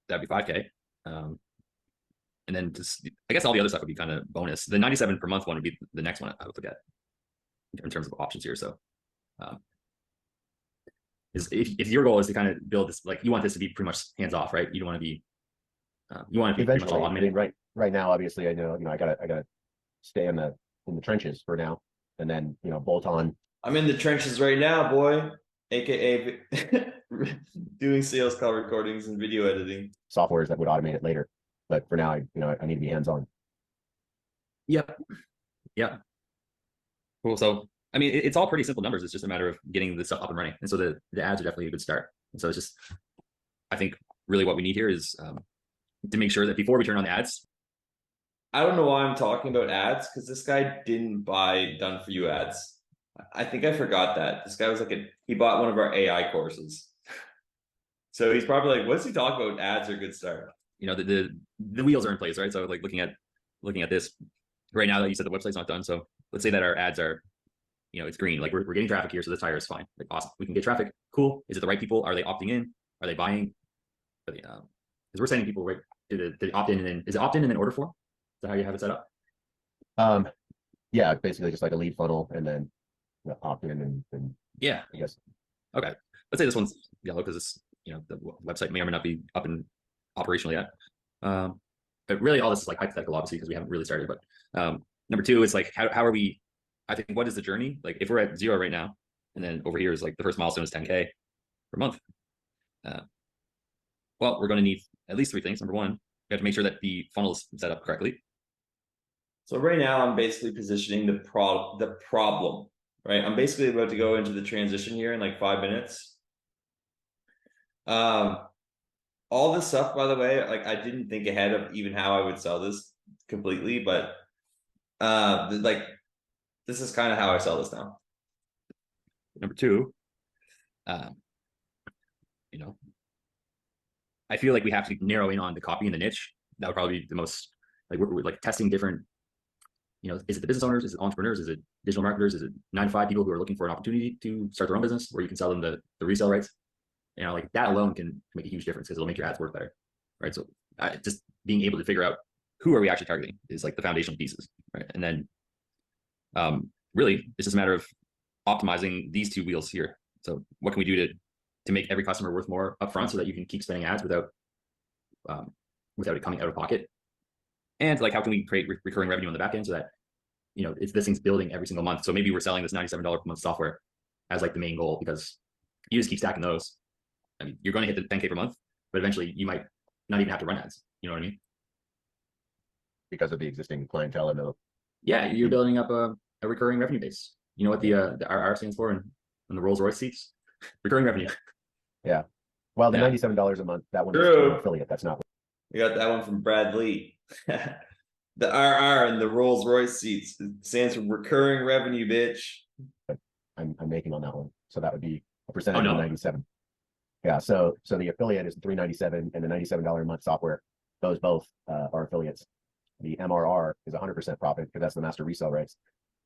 that'd be 5K. And then just, I guess all the other stuff would be kind of bonus. The 97 per month one would be the next one I would look at in terms of options here. So if your goal is to kind of build this, like you want this to be pretty much hands off, right? You don't want to be, you want to be pretty much all automated. Right now, obviously, I know, I gotta stay in the trenches for now, and then bolt on. I'm in the trenches right now, boy. AKA doing sales call recordings and video editing. Softwares that would automate it later, but for now, I need to be hands on. Yep. Yeah. Cool. So I mean, it's all pretty simple numbers. It's just a matter of getting the stuff up and running. And so the ads are definitely a good start. And so it's just, I think really what we need here is to make sure that before we turn on the ads. I don't know why I'm talking about ads, because this guy didn't buy done for you ads. I think I forgot that. This guy was like he bought one of our AI courses. So he's probably like, what's he talking about? Ads are a good start. The wheels are in place, right? So like looking at this right now that you said the website's not done. So let's say that our ads are, it's green. Like we're getting traffic here, so the tire is fine. Like awesome, we can get traffic. Cool. Is it the right people? Are they opting in? Are they buying? Because we're sending people right to the opt in, and then is it opt in and then order form? Is that how you have it set up? Yeah, basically just like a lead funnel, and then opt in and yeah, I guess. Okay, let's say this one's yellow because it's the website may or may not be up and operational yet. But really all this is like hypothetical, obviously, because we haven't really started. But number two is like how are we? I think, what is the journey? Like if we're at 0 right now, and then over here is like the first milestone is 10K per month. Well, we're going to need at least 3 things. Number one, we have to make sure that the funnel is set up correctly. So right now I'm basically positioning the problem, right? I'm basically about to go into the transition here in like 5 minutes. All this stuff, by the way, like I didn't think ahead of even how I would sell this completely, but like this is kind of how I sell this now. Number two, I feel like we have to narrow in on the copy and the niche. That would probably be the most, like we're like testing different, is it the business owners? Is it entrepreneurs? Is it digital marketers? Is it 9 to 5 people who are looking for an opportunity to start their own business where you can sell them the resale rights? Like that alone can make a huge difference because it'll make your ads work better, right? So just being able to figure out who are we actually targeting is like the foundational pieces, right? And then really it's just a matter of optimizing these 2 wheels here. So what can we do to make every customer worth more upfront so that you can keep spending ads without it coming out of pocket? And like, how can we create recurring revenue on the back end so that, this thing's building every single month. So maybe we're selling this $97 per month software as like the main goal, because you just keep stacking those. I mean, you're going to hit the 10K per month, but eventually you might not even have to run ads. You know what I mean? Because of the existing clientele and the. Yeah, you're building up a recurring revenue base. You know what the RR stands for in the Rolls Royce seats? Recurring revenue. Yeah. Well, the $97 a month, that one is an affiliate. That's not. We got that one from Brad Lee. The RR and the Rolls Royce seats stands for recurring revenue, bitch. I'm making on that one. So that would be a percentage of 97. Yeah. So the affiliate is $397 and the $97 a month software. Those both are affiliates. The MRR is 100% profit because that's the master resale rights.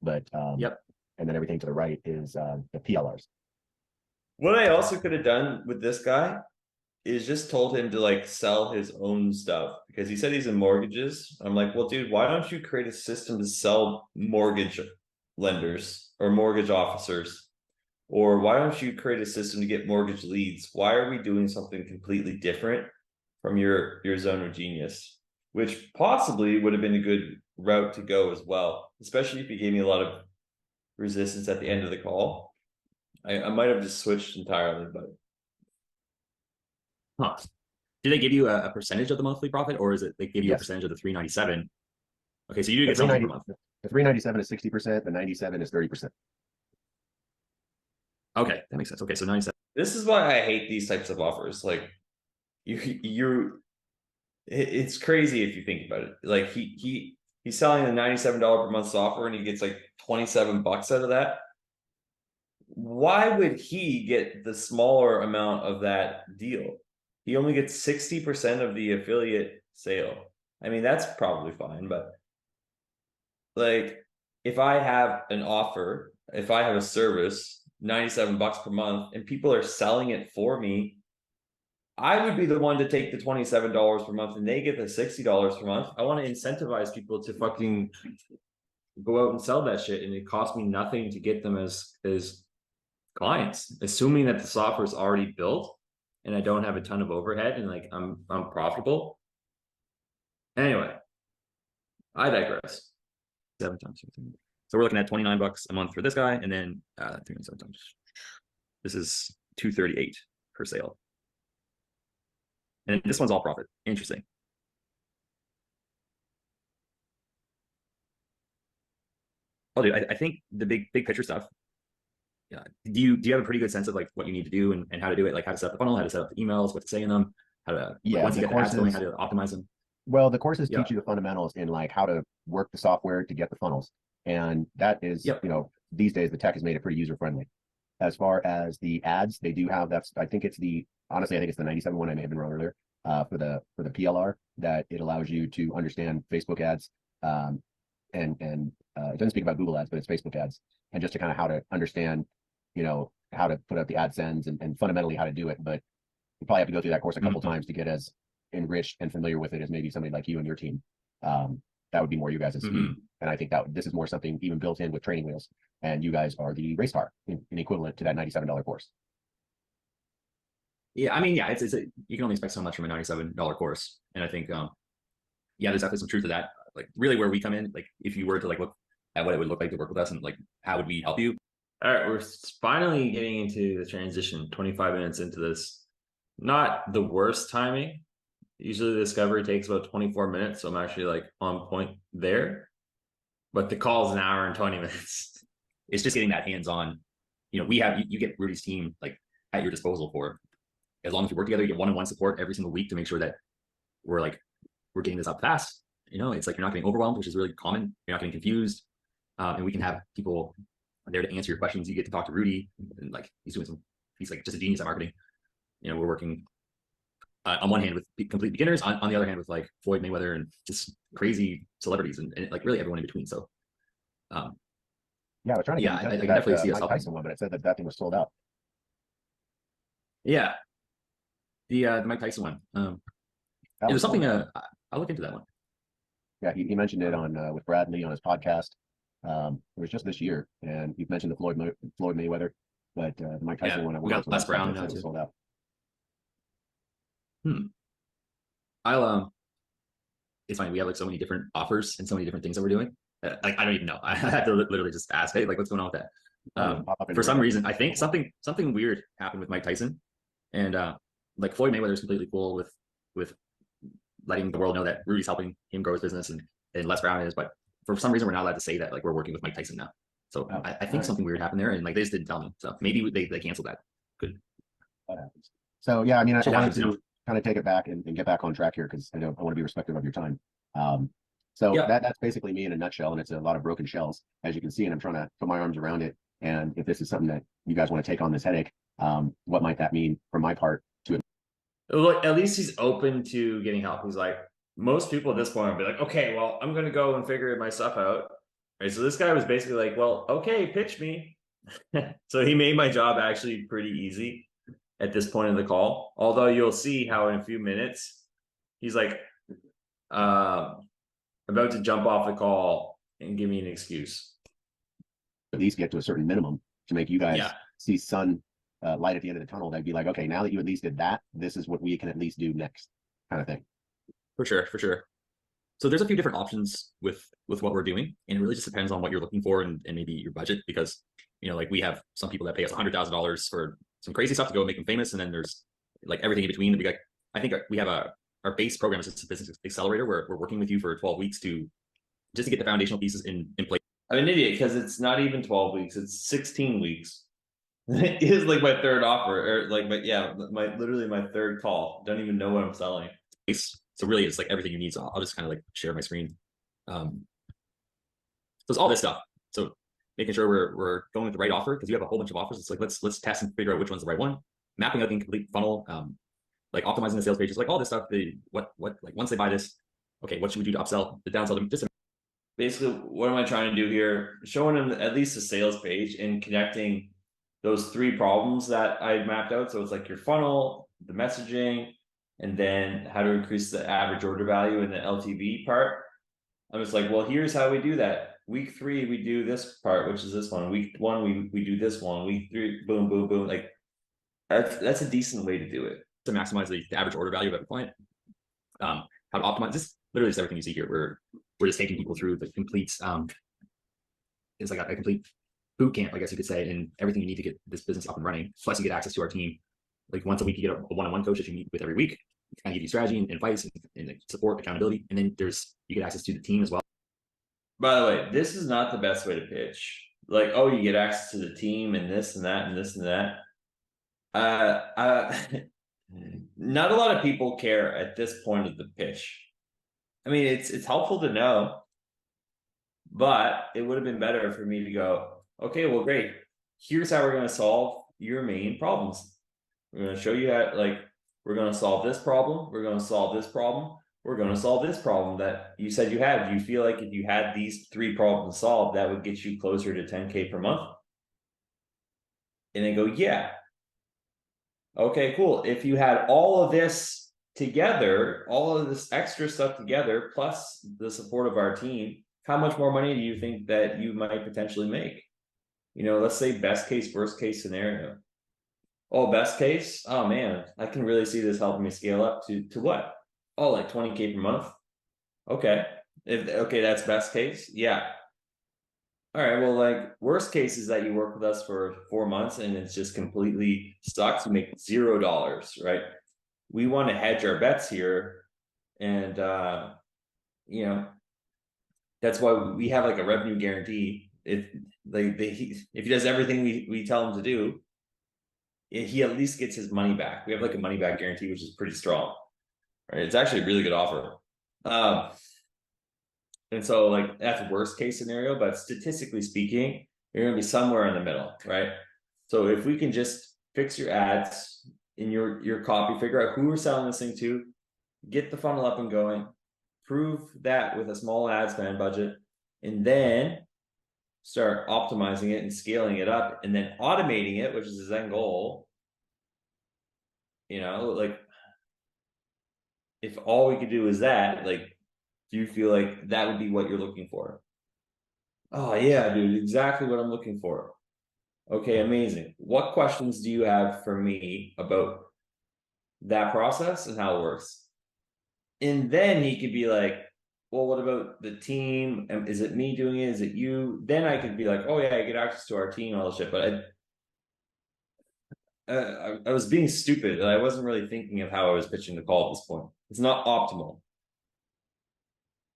But yep. And then everything to the right is the PLRs. What I also could have done with this guy is just told him to like sell his own stuff, because he said he's in mortgages. I'm like, well, dude, why don't you create a system to sell mortgage lenders or mortgage officers? Or why don't you create a system to get mortgage leads? Why are we doing something completely different from your zone of genius? Which possibly would have been a good route to go as well, especially if you gave me a lot of resistance at the end of the call. I might have just switched entirely, but. Huh. Did they give you a percentage of the monthly profit, or is it they give you a percentage of the 397? Okay, so you do get something per month. The 397 is 60%, the 97 is 30%. Okay, that makes sense. Okay, so 97. This is why I hate these types of offers. Like it's crazy if you think about it. Like he's selling the $97 per month software and he gets like $27 out of that. Why would he get the smaller amount of that deal? He only gets 60% of the affiliate sale. I mean, that's probably fine, but like if I have an offer, if I have a service, $97 per month, and people are selling it for me, I would be the one to take the $27 per month and they get the $60 per month. I want to incentivize people to fucking go out and sell that shit, and it costs me nothing to get them as clients, assuming that the software is already built and I don't have a ton of overhead and like I'm profitable. Anyway, I digress. 7 times. So we're looking at $29 a month for this guy, and then 307 times. This is 238 per sale. And this one's all profit. Interesting. Oh, dude, I think the big picture stuff. Yeah. Do you have a pretty good sense of like what you need to do and how to do it? Like how to set up the funnel, how to set up the emails, what to say in them, how to once you get the ads going, how to optimize them. Well, the courses teach you the fundamentals in like how to work the software to get the funnels. And that is, these days the tech has made it pretty user friendly. As far as the ads, they do have I think it's the 97 one. I may have been wrong earlier. For the PLR, that it allows you to understand Facebook ads, and it doesn't speak about Google ads, but it's Facebook ads, and just to kind of how to understand, how to put out the AdSense and fundamentally how to do it. But you probably have to go through that course a couple times to get as enriched and familiar with it as maybe somebody like you and your team. That would be more you guys' speed. And I think that this is more something even built in with training wheels, and you guys are the race car in equivalent to that $97 course. Yeah, I mean, it's you can only expect so much from a $97 course, and I think, there's definitely some truth to that. Like, really, where we come in, like, if you were to like look at what it would look like to work with us, and like, how would we help you? All right, we're finally getting into the transition. 25 minutes into this, not the worst timing. Usually the discovery takes about 24 minutes, so I'm actually like on point there. But the call is an hour and 20 minutes. It's just getting that hands-on. You know, we have you get Rudy's team like at your disposal for as long as we work together. You get one-on-one support every single week to make sure that we're getting this up fast. You know, it's like you're not getting overwhelmed, which is really common. You're not getting confused, and we can have people there to answer your questions. You get to talk to Rudy, and like he's like just a genius at marketing. You know, we're working on one hand with complete beginners, on the other hand with like Floyd Mayweather and just crazy celebrities and like really everyone in between. So, Yeah, I was trying to yeah, get in touch I with can that definitely see us Mike helping. Tyson one, but it said that that thing was sold out. Yeah, the Mike Tyson one. That It was was sold something. out. I'll look into that one. Yeah, he mentioned it on with Bradley on his podcast. It was just this year, and he mentioned the Floyd Mayweather, but the Mike Tyson Yeah, one I we went got onto the Les website Brown and it now said it was too. sold out. I'll It's funny. We have like so many different offers and so many different things that we're doing. Like I don't even know. I have to literally just ask, hey, like what's going on with that? Oh, it'll pop up in For your some radar. reason, I think something weird happened with Mike Tyson, and like Floyd Mayweather is completely cool with letting the world know that Rudy's helping him grow his business, and Les Brown is. But for some reason, we're not allowed to say that like we're working with Mike Tyson now. So Oh, I all think right. something weird happened there, and like they just didn't tell me. So maybe they canceled that. Good. That happens. So yeah, I mean, I Shit wanted happens, you to know. kind of take it back and get back on track here because I want to be respectful of your time. So Yeah. that's basically me in a nutshell, and it's a lot of broken shells, as you can see, and I'm trying to put my arms around it. And if this is something that you guys want to take on this headache, what might that mean from my part to it? Look, at least he's open to getting help. He's like, most people at this point would be like, okay, well, I'm gonna go and figure my stuff out. Right. So this guy was basically like, well, okay, pitch me. So he made my job actually pretty easy at this point in the call. Although you'll see how in a few minutes he's like about to jump off the call and give me an excuse. At least get to a certain minimum to make you guys Yeah, see sun light at the end of the tunnel. They'd be like, okay, now that you at least did that, this is what we can at least do next, kind of thing. for sure, for sure. So there's a few different options with what we're doing, and it really just depends on what you're looking for and maybe your budget. Because you know, like we have some people that pay us $100,000 for some crazy stuff to go make them famous, and then there's like everything in between. We got, I think we have our base program is a business accelerator where we're working with you for 12 weeks to just to get the foundational pieces in place. I'm an idiot because it's not even 12 weeks, it's 16 weeks. It is like my third offer, or like, but yeah, literally my third call. Don't even know what I'm selling. So really, it's like everything you need. So I'll just kind of like share my screen. So it's all this stuff. So making sure we're going with the right offer because you have a whole bunch of offers. It's like let's test and figure out which one's the right one. Mapping out the complete funnel, like optimizing the sales pages, like all this stuff. What like once they buy this, okay, what should we do to upsell, the downsell them? Just Basically, what am I trying to do here? Showing them at least a sales page and connecting those three problems that I mapped out. So it's like your funnel, the messaging, and then how to increase the average order value in the LTV part. I'm just like, well, here's how we do that. Week 3, we do this part, which is this one. Week 1, we do this one. Week 3, boom, boom, boom. Like that's a decent way to do it. to maximize the average order value of every client. How to optimize this, literally just everything you see here. We're just taking people through the complete it's like a complete boot camp, I guess you could say, and everything you need to get this business up and running. Plus, you get access to our team. Like once a week, you get a one-on-one coach that you meet with every week. Kind of give you strategy and advice and support, accountability, and then you get access to the team as well. By the way, this is not the best way to pitch. Like, oh, you get access to the team and this and that and this and that. Not a lot of people care at this point of the pitch. I mean, it's helpful to know, but it would have been better for me to go, okay, well, great. Here's how we're going to solve your main problems. We're going to show you how, like, we're going to solve this problem. We're going to solve this problem. We're going to solve this problem that you said you had. Do you feel like if you had these 3 problems solved, that would get you closer to 10K per month? And they go, yeah. Okay, cool. If you had all of this together, all of this extra stuff together, plus the support of our team, how much more money do you think that you might potentially make? You know, let's say best case, worst case scenario. Oh, best case? Oh man, I can really see this helping me scale up to what? Oh, like 20K per month. Okay. Okay, that's best case. Yeah. All right. Well, like worst case is that you work with us for 4 months and it's just completely sucks. You make $0, right? we want to hedge our bets here. And, you know, that's why we have like a revenue guarantee. If he does everything we tell him to do, he at least gets his money back. We have like a money back guarantee, which is pretty strong, right? It's actually a really good offer. And so like that's worst case scenario, but statistically speaking, you're gonna be somewhere in the middle, right? So if we can just fix your ads in your copy, figure out who we're selling this thing to, get the funnel up and going, prove that with a small ad spend budget, and then start optimizing it and scaling it up and then automating it, which is the end goal. You know, like if all we could do is that, like, do you feel like that would be what you're looking for? Oh yeah, dude, exactly what I'm looking for. Okay, amazing. What questions do you have for me about that process and how it works? And then he could be like, well, what about the team? Is it me doing it? Is it you? Then I could be like, oh yeah, I get access to our team, all this shit. But I was being stupid. I wasn't really thinking of how I was pitching the call at this point. It's not optimal.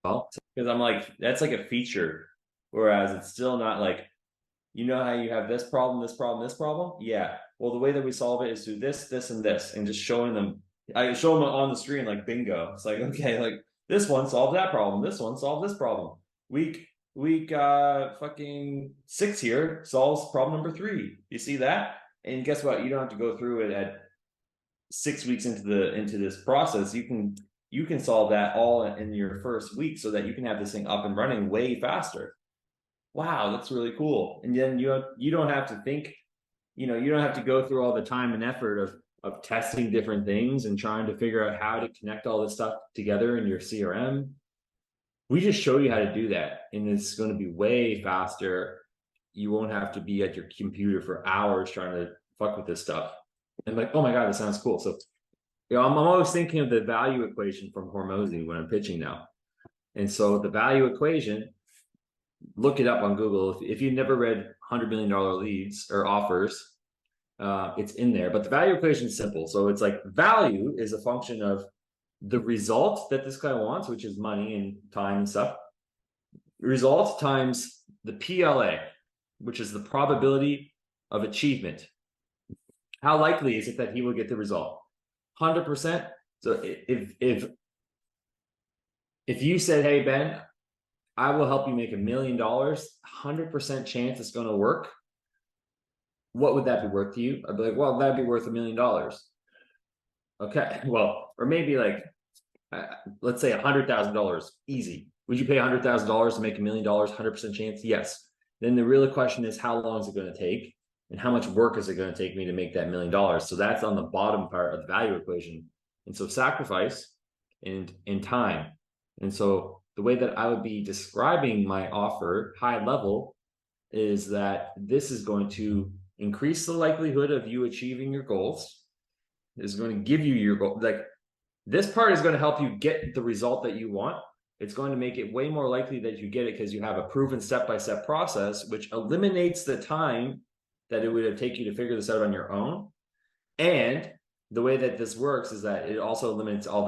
Well, because I'm like, that's like a feature. Whereas it's still not like, you know how you have this problem, this problem, this problem? Yeah. Well, the way that we solve it is through this, this, and this, and just showing them. I show them on the screen like bingo. It's like, okay, like this one solved that problem. This one solved this problem. Week fucking 6 here solves problem number 3. You see that? And guess what? You don't have to go through it at 6 weeks into this process. You can solve that all in your first week so that you can have this thing up and running way faster. Wow, that's really cool. And then you don't have to think, you don't have to go through all the time and effort of testing different things and trying to figure out how to connect all this stuff together in your CRM. We just show you how to do that, and it's going to be way faster. You won't have to be at your computer for hours trying to fuck with this stuff. And like, oh my God, this sounds cool. So, I'm always thinking of the value equation from Hormozy when I'm pitching now. And so the value equation, look it up on Google. If you've never read $100 million leads or offers, it's in there. But the value equation is simple. So it's like value is a function of the result that this guy wants, which is money and time and stuff. Result times the PLA, which is the probability of achievement. How likely is it that he will get the result? 100%. So if you said, hey, Ben, I will help you make $1 million, 100% chance it's going to work, what would that be worth to you? I'd be like, well, that'd be worth $1 million. Okay, well, or maybe like, let's say $100,000, easy. Would you pay $100,000 to make $1 million, 100% chance? Yes. Then the real question is, how long is it going to take? And how much work is it going to take me to make that $1 million? So that's on the bottom part of the value equation. And so sacrifice and time. And so the way that I would be describing my offer high level is that this is going to increase the likelihood of you achieving your goals. It's going to give you your goal. Like, this part is going to help you get the result that you want. It's going to make it way more likely that you get it because you have a proven step-by-step process, which eliminates the time that it would have taken you to figure this out on your own. And the way that this works is that it also eliminates all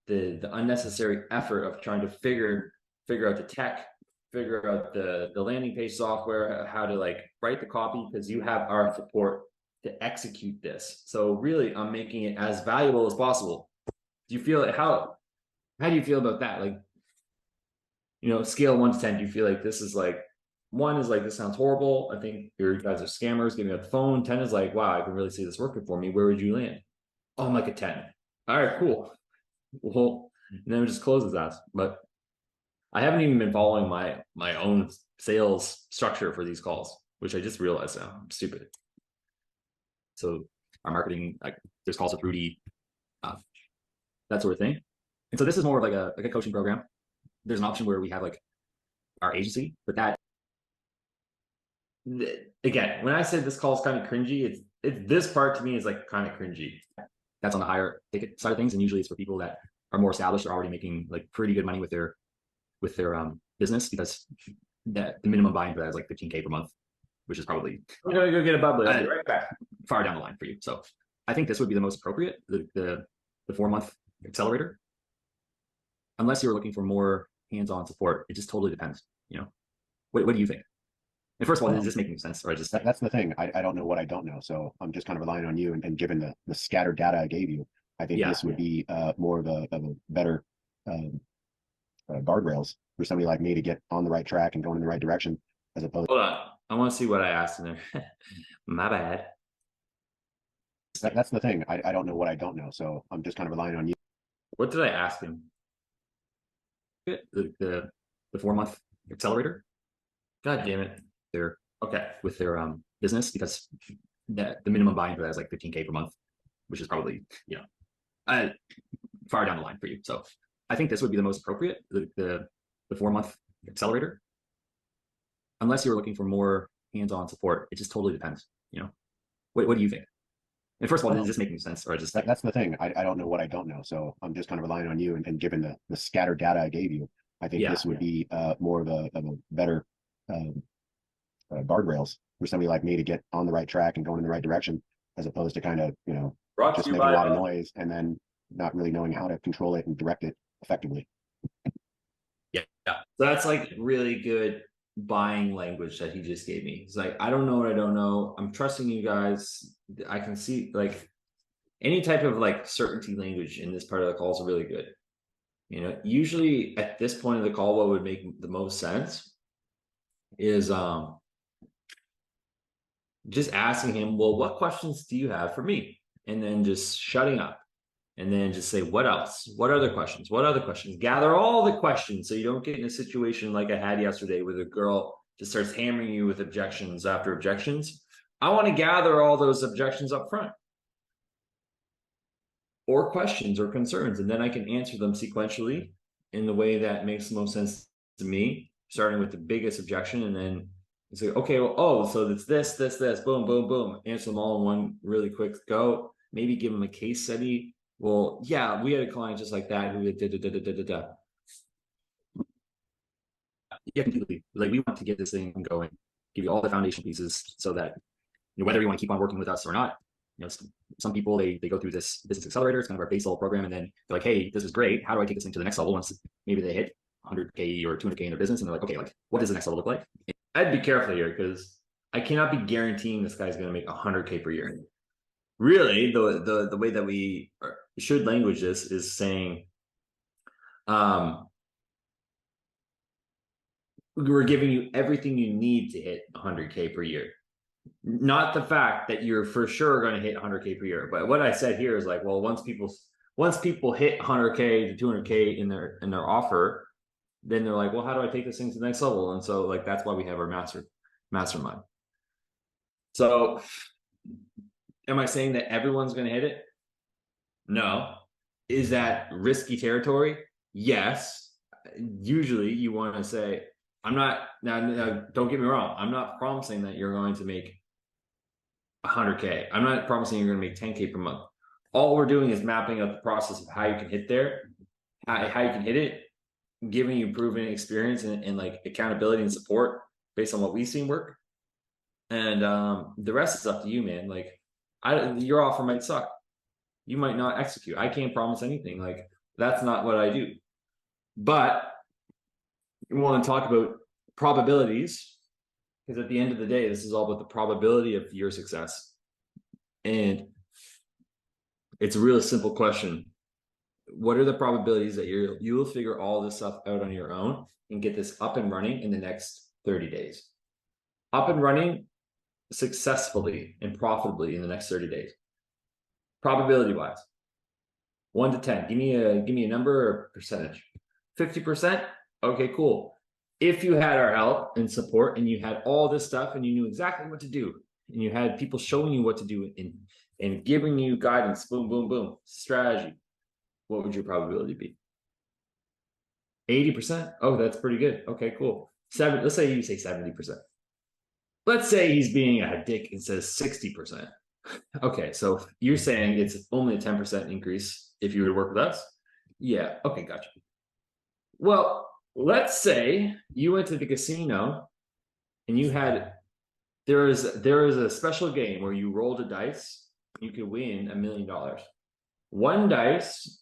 the unnecessary effort of trying to figure out the tech, figure out the landing page software, how to like write the copy, because you have our support to execute this. So really, I'm making it as valuable as possible. Do you feel how do you feel about that? Like, scale 1 to 10, do you feel like this is like, 1 is like, this sounds horrible, I think your guys are scammers, give me the phone. 10 is like, wow, I can really see this working for me. Where would you land? Oh, I'm like a 10. All right, cool. Well, and then we just close his ass. But I haven't even been following my own sales structure for these calls, which I just realized now. I'm stupid. So our marketing, like, there's calls with Rudy, that sort of thing. And so this is more of like a coaching program. There's an option where we have like our agency, but that, again, when I said this call is kind of cringy, it's this part to me is like kind of cringy. That's on the higher ticket side of things, and usually it's for people that are more established or already making like pretty good money with their business, because the minimum buying for that is like $15K per month, which is probably go get a bubbly. I'll be right back. Far down the line for you. So I think this would be the most appropriate. The the 4-month accelerator. Unless you're looking for more hands-on support, it just totally depends. What do you think? And first of all, does this make any sense? Or just that's the thing. I don't know what I don't know. So I'm just kind of relying on you. And given the scattered data I gave you, I think this would be more of a better guardrails for somebody like me to get on the right track and going in the right direction, as opposed. Hold on, I want to see what I asked in there. My bad. That's the thing. I don't know what I don't know. So I'm just kind of relying on you. What did I ask him? the 4-month accelerator. God damn it. They're Okay. with their business, because the minimum buy-in for that is like 15K per month, which is probably far down the line for you. So I think this would be the most appropriate, the 4-month accelerator. Unless you're looking for more hands-on support, it just totally depends. What do you think? And first of all, does this make any sense? Or just that's the thing. I don't know what I don't know. So I'm just kind of relying on you. And given the scattered data I gave you, I think this would be more of a better guardrails for somebody like me to get on the right track and going in the right direction, as opposed to kind of, just making a lot of noise and then not really knowing how to control it and direct it effectively. Yeah. So that's like really good buying language that he just gave me. He's like, I don't know what I don't know. I'm trusting you guys. I can see like any type of like certainty language in this part of the call is really good. Usually at this point of the call, what would make the most sense is just asking him, well, what questions do you have for me? And then just shutting up. And then just say, what else? What other questions? What other questions? Gather all the questions so you don't get in a situation like I had yesterday where the girl just starts hammering you with objections after objections. I want to gather all those objections up front, or questions or concerns, and then I can answer them sequentially in the way that makes the most sense to me, starting with the biggest objection. And then it's like, okay, well, so it's this, boom, boom, boom. Answer them all in one really quick go. Maybe give them a case study. Well, yeah, we had a client just like that who did. Yeah, completely. Like, we want to get this thing going, give you all the foundation pieces so that whether you want to keep on working with us or not. Some people they go through this business accelerator. It's kind of our base level program, and then they're like, hey, this is great. How do I take this thing to the next level? Once maybe they hit 100K or 200K in their business, and they're like, okay, like, what does the next level look like? I'd be careful here, because I cannot be guaranteing this guy's going to make 100K per year. Really, the way that we should language this is saying, we're giving you everything you need to hit 100K per year. Not the fact that you're for sure going to hit 100K per year. But what I said here is like, well, once people hit 100K to 200K in their offer, then they're like, well, how do I take this thing to the next level? And so like, that's why we have our mastermind. So am I saying that everyone's going to hit it? No. Is that risky territory? Yes. Usually you want to say, I'm not, now don't get me wrong, I'm not promising that you're going to make 100K. I'm not promising you're going to make 10K per month. All we're doing is mapping out the process of how you can hit there, how you can hit it, giving you proven experience and like accountability and support based on what we've seen work. And the rest is up to you, man. Like, your offer might suck. You might not execute. I can't promise anything. Like, that's not what I do. But we want to talk about probabilities, because at the end of the day, this is all about the probability of your success. And it's a really simple question. What are the probabilities that you will figure all this stuff out on your own and get this up and running in the next 30 days? Up and running successfully and profitably in the next 30 days. Probability wise, 1 to 10. Give me a number or percentage. 50%. Okay, cool. If you had our help and support and you had all this stuff and you knew exactly what to do and you had people showing you what to do and giving you guidance, boom, boom, boom, strategy, what would your probability be? 80%. Oh, that's pretty good. Okay, cool. Let's say you say 70%. Let's say he's being a dick and says 60%. Okay, so you're saying it's only a 10% increase if you were to work with us? Yeah, okay, gotcha. Well, let's say you went to the casino and there is a special game where you rolled a dice, you could win $1 million. One dice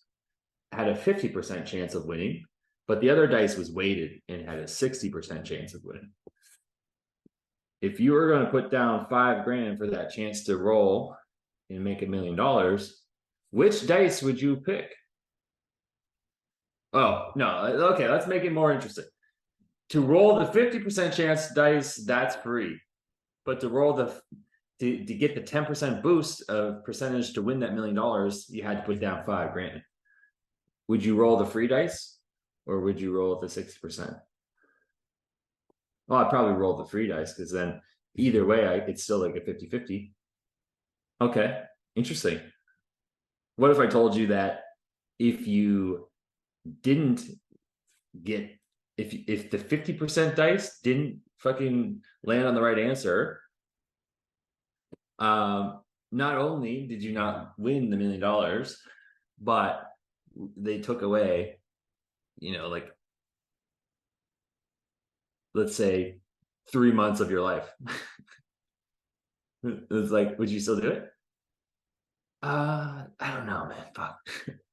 had a 50% chance of winning, but the other dice was weighted and had a 60% chance of winning. If you were going to put down $5,000 for that chance to roll and make $1 million, which dice would you pick? Oh, no. Okay, let's make it more interesting. To roll the 50% chance dice, that's free. But to roll to get the 10% boost of percentage to win that $1 million, you had to put down $5,000. Would you roll the free dice or would you roll the 60%? Well, I'd probably roll the free dice because then either way, it's still like a 50-50. Okay, interesting. What if I told you that if you didn't get, if the 50% dice didn't fucking land on the right answer, not only did you not win the $1 million, but they took away, like, let's say 3 months of your life. It's like, would you still do it? I don't know, man. Fuck.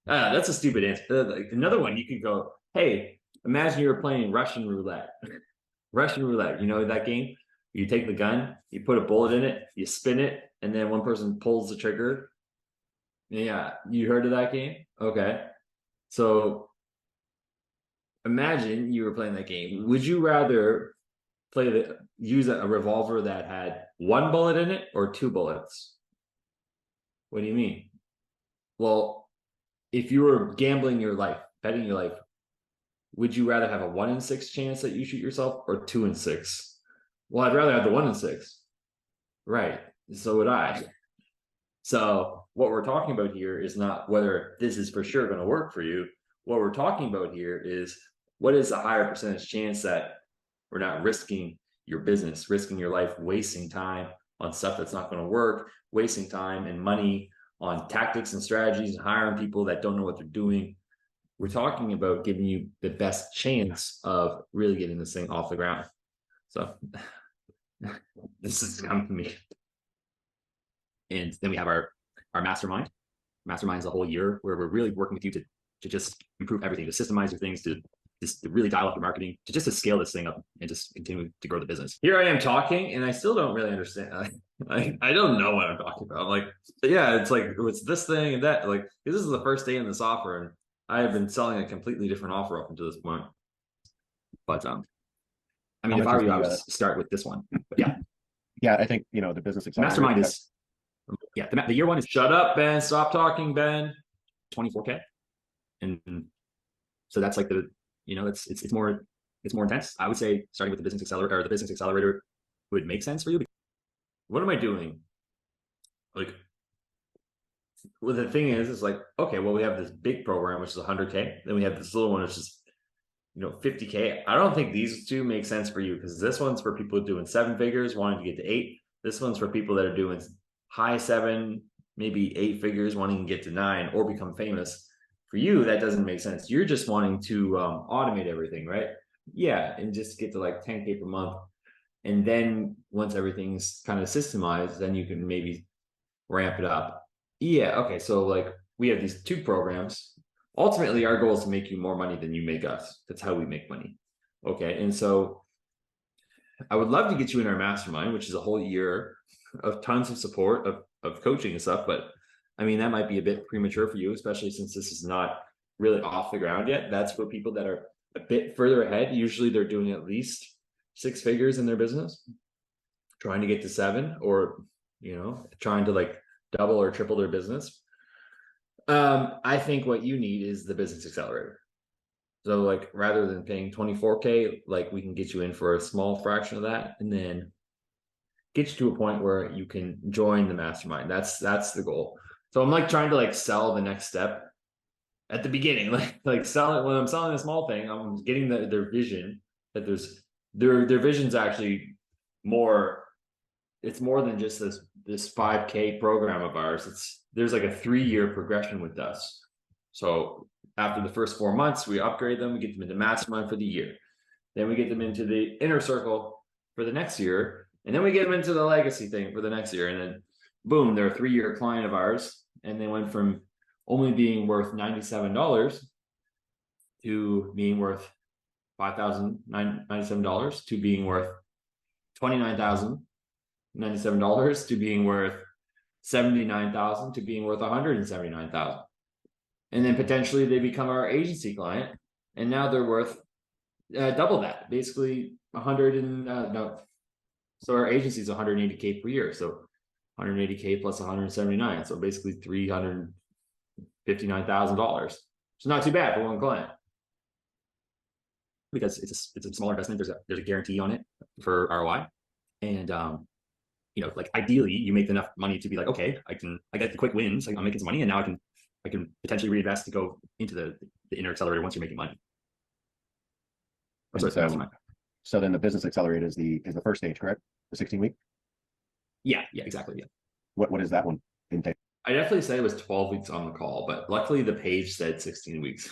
That's a stupid answer. Like another one, you could go, hey, imagine you were playing Russian roulette. Russian roulette, you know that game? You take the gun, you put a bullet in it, you spin it, and then one person pulls the trigger. Yeah, you heard of that game? Okay. So imagine you were playing that game. Would you rather use a revolver that had 1 bullet in it or 2 bullets? What do you mean? Well, if you were gambling your life, betting your life, would you rather have a 1 in 6 chance that you shoot yourself or 2 in 6? Well, I'd rather have the 1 in 6. Right. So would I. So what we're talking about here is not whether this is for sure going to work for you. What we're talking about here is what is the higher percentage chance that we're not risking your business, risking your life, wasting time on stuff that's not going to work, wasting time and money on tactics and strategies and hiring people that don't know what they're doing. We're talking about giving you the best chance of really getting this thing off the ground. So this is coming to me. And then we have our mastermind. Mastermind is a whole year where we're really working with you to just improve everything, to systemize your things, to really dial up your marketing, to scale this thing up and just continue to grow the business. Here I am talking and I still don't really understand. I don't know what I'm talking about. I'm like, yeah, it's like, it's this thing and that. Like, this is the first day in this offer and I have been selling a completely different offer up until this point. But I mean, if I were you, I would start with this one. But yeah. Yeah, I think, the business mastermind is, yeah, the year one is, shut up, Ben. Stop talking, Ben. 24K. And so that's like it's more intense. I would say starting with the business accelerator, or the business accelerator would make sense for you. What am I doing? Like, well, the thing is like, okay, well, we have this big program, which is 100K. Then we have this little one, which is, 50K. I don't think these two make sense for you because this one's for people doing 7 figures, wanting to get to 8. This one's for people that are doing high 7, maybe 8 figures, wanting to get to 9 or become famous. For you, that doesn't make sense. You're just wanting to automate everything, right? Yeah, and just get to like 10K per month. And then once everything's kind of systemized, then you can maybe ramp it up. Yeah, okay, so like we have these 2 programs. Ultimately, our goal is to make you more money than you make us. That's how we make money. Okay, and so I would love to get you in our mastermind, which is a whole year of tons of support, of coaching and stuff, but I mean, that might be a bit premature for you, especially since this is not really off the ground yet. That's for people that are a bit further ahead. Usually they're doing at least 6 figures in their business, trying to get to 7 or, trying to like double or triple their business. I think what you need is the business accelerator. So like, rather than paying 24K, like we can get you in for a small fraction of that and then get you to a point where you can join the mastermind. That's the goal. So I'm like trying to like sell the next step at the beginning, like sell it when I'm selling a small thing. I'm getting their vision that their vision's actually more. It's more than just this 5K program of ours. There's like a 3-year progression with us. So after the first 4 months, we upgrade them, we get them into mastermind for the year. Then we get them into the inner circle for the next year. And then we get them into the legacy thing for the next year. And then boom, they're a 3-year client of ours. And they went from only being worth $97 to being worth $5,097 to being worth $29,097 to being worth $79,000 to being worth $179,000. And then potentially they become our agency client, and now they're worth double that, basically 100 and no. So our agency is 180K per year. So 180K plus 179. So basically $359,000. It's not too bad for one client, because it's a smaller investment. There's a guarantee on it for ROI, and like ideally you make enough money to be like, okay, I get the quick wins. I'm making some money, and now I can potentially reinvest to go into the inner accelerator once you're making money. So then the business accelerator is the first stage, correct? The 16-week. Yeah, exactly. Yeah. What is that one intake? I definitely said it was 12 weeks on the call, but luckily the page said 16 weeks.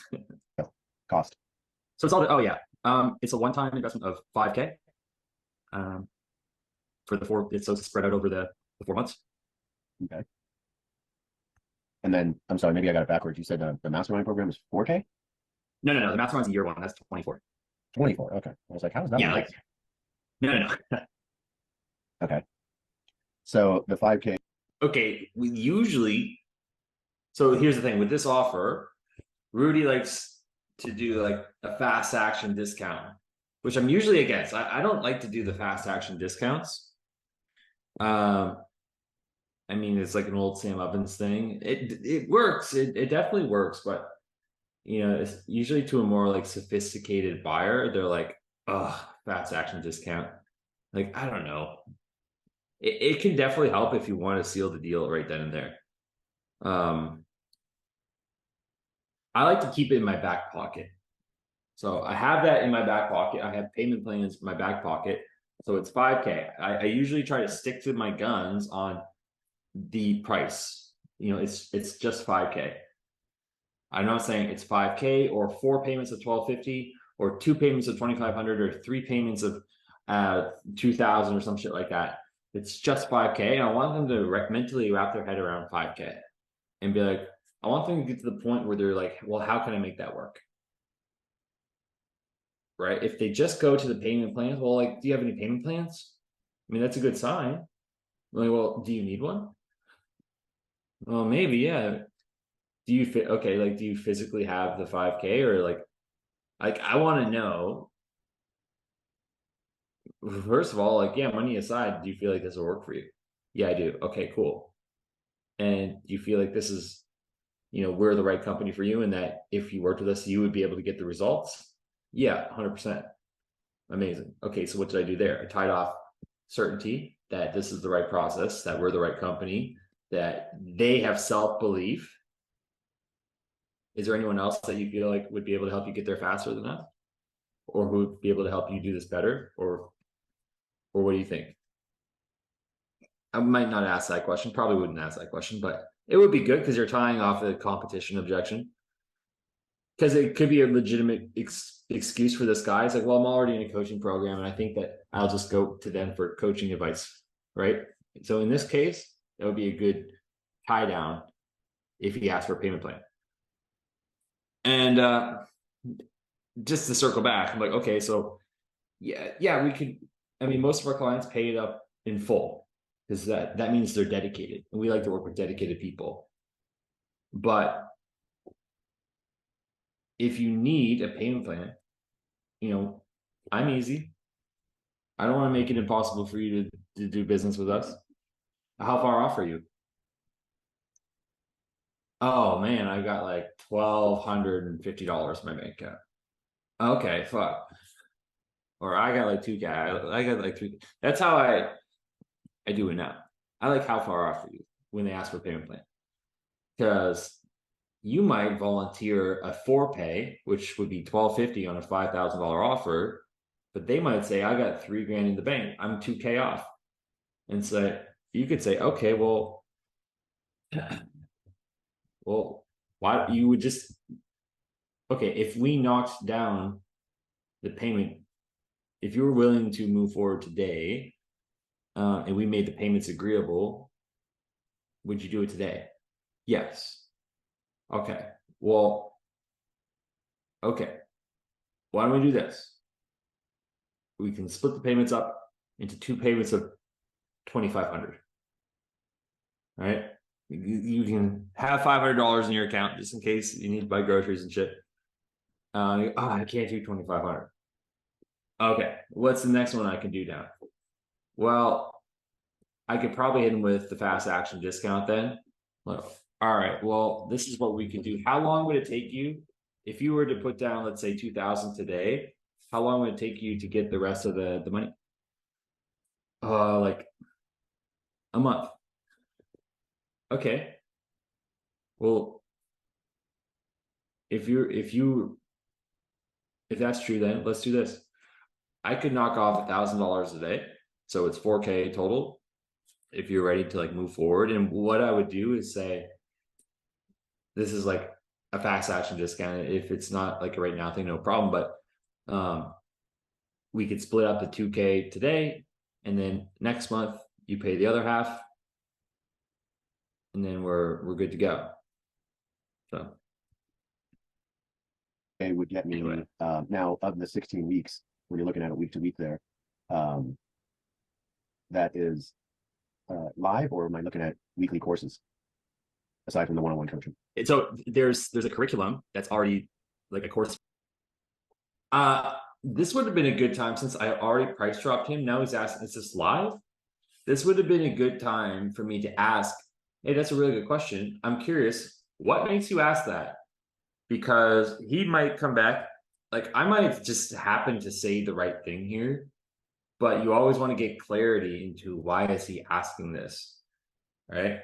Cost. So it's all, it's a one-time investment of $5K for the 4. It's so spread out over the 4 months. Okay. And then I'm sorry, maybe I got it backwards. You said the mastermind program is 4K? No. The mastermind's year 1. That's 24. 24. Okay. I was like, how is that? Yeah, no. Okay. So the 5K. Okay, we usually. So here's the thing with this offer, Rudy likes to do like a fast action discount, which I'm usually against. I don't like to do the fast action discounts. I mean, it's like an old Sam Ovens thing. It works. It definitely works, but it's usually to a more like sophisticated buyer. They're like, oh, fast action discount. Like, I don't know. It can definitely help if you want to seal the deal right then and there. I like to keep it in my back pocket. So I have that in my back pocket. I have payment plans in my back pocket. So it's 5K. I usually try to stick to my guns on the price. It's just 5K. I'm not saying it's 5K or 4 payments of $1,250 or 2 payments of $2,500 or 3 payments of $2,000 or some shit like that. It's just 5K. And I want them to mentally wrap their head around 5K and be like, I want them to get to the point where they're like, well, how can I make that work? Right? If they just go to the payment plans, well, like, do you have any payment plans? I mean, that's a good sign. Like, well, do you need one? Well, maybe, yeah. Do you fit? Okay, like, do you physically have the 5K or like I want to know. First of all, like, yeah, money aside, do you feel like this will work for you? Yeah, I do. Okay, cool. And do you feel like this is, we're the right company for you, and that if you worked with us, you would be able to get the results? Yeah, 100%. Amazing. Okay, so what did I do there? I tied off certainty that this is the right process, that we're the right company, that they have self-belief. Is there anyone else that you feel like would be able to help you get there faster than us? Or who would be able to help you do this better? Or what do you think? I might not ask that question, probably wouldn't ask that question, but it would be good because you're tying off the competition objection. Because it could be a legitimate excuse for this guy. It's like, well, I'm already in a coaching program, and I think that I'll just go to them for coaching advice, right? So in this case, that would be a good tie down if he asks for a payment plan. And just to circle back, I'm like, okay, so yeah, we could. I mean, most of our clients pay it up in full because that means they're dedicated, and we like to work with dedicated people. But if you need a payment plan, I'm easy. I don't want to make it impossible for you to do business with us. How far off are you? Oh man, I got like $1,250 in my bank account. Okay, fuck. Or I got like 2K. I got like 3. That's how I do it now. I like how far off are you when they ask for a payment plan. Because you might volunteer a 4-pay, which would be $1,250 on a $5,000 offer, but they might say, I got $3,000 in the bank. I'm 2K off. And so you could say, okay, well, why you would just, okay, if we knocked down the payment, if you were willing to move forward today, and we made the payments agreeable, would you do it today? Yes. Okay. Well, okay. Why don't we do this? We can split the payments up into 2 payments of 2,500. Right? You can have $500 in your account just in case you need to buy groceries and shit. I can't do 2,500. Okay, what's the next one I can do now? Well, I could probably hit him with the fast action discount then. Look, all right, well, this is what we can do. How long would it take you if you were to put down, let's say 2,000 today? How long would it take you to get the rest of the money? Like a month. Okay. Well, if that's true, then let's do this. I could knock off $1,000 a day, so it's 4K total. If you're ready to like move forward, and what I would do is say, this is like a fast action discount. If it's not like a right now thing, no problem. But we could split up the 2K today, and then next month you pay the other half, and then we're good to go. So They would get me Anyway. now of the 16 weeks when you're looking at it week to week there. That is live, or am I looking at weekly courses aside from the one-on-one coaching? So there's a curriculum that's already like a course. This would have been a good time since I already price dropped him. Now he's asking, is this live? This would have been a good time for me to ask, hey, that's a really good question. I'm curious, what makes you ask that? Because he might come back, like I might just happen to say the right thing here, but you always want to get clarity into why is he asking this, right?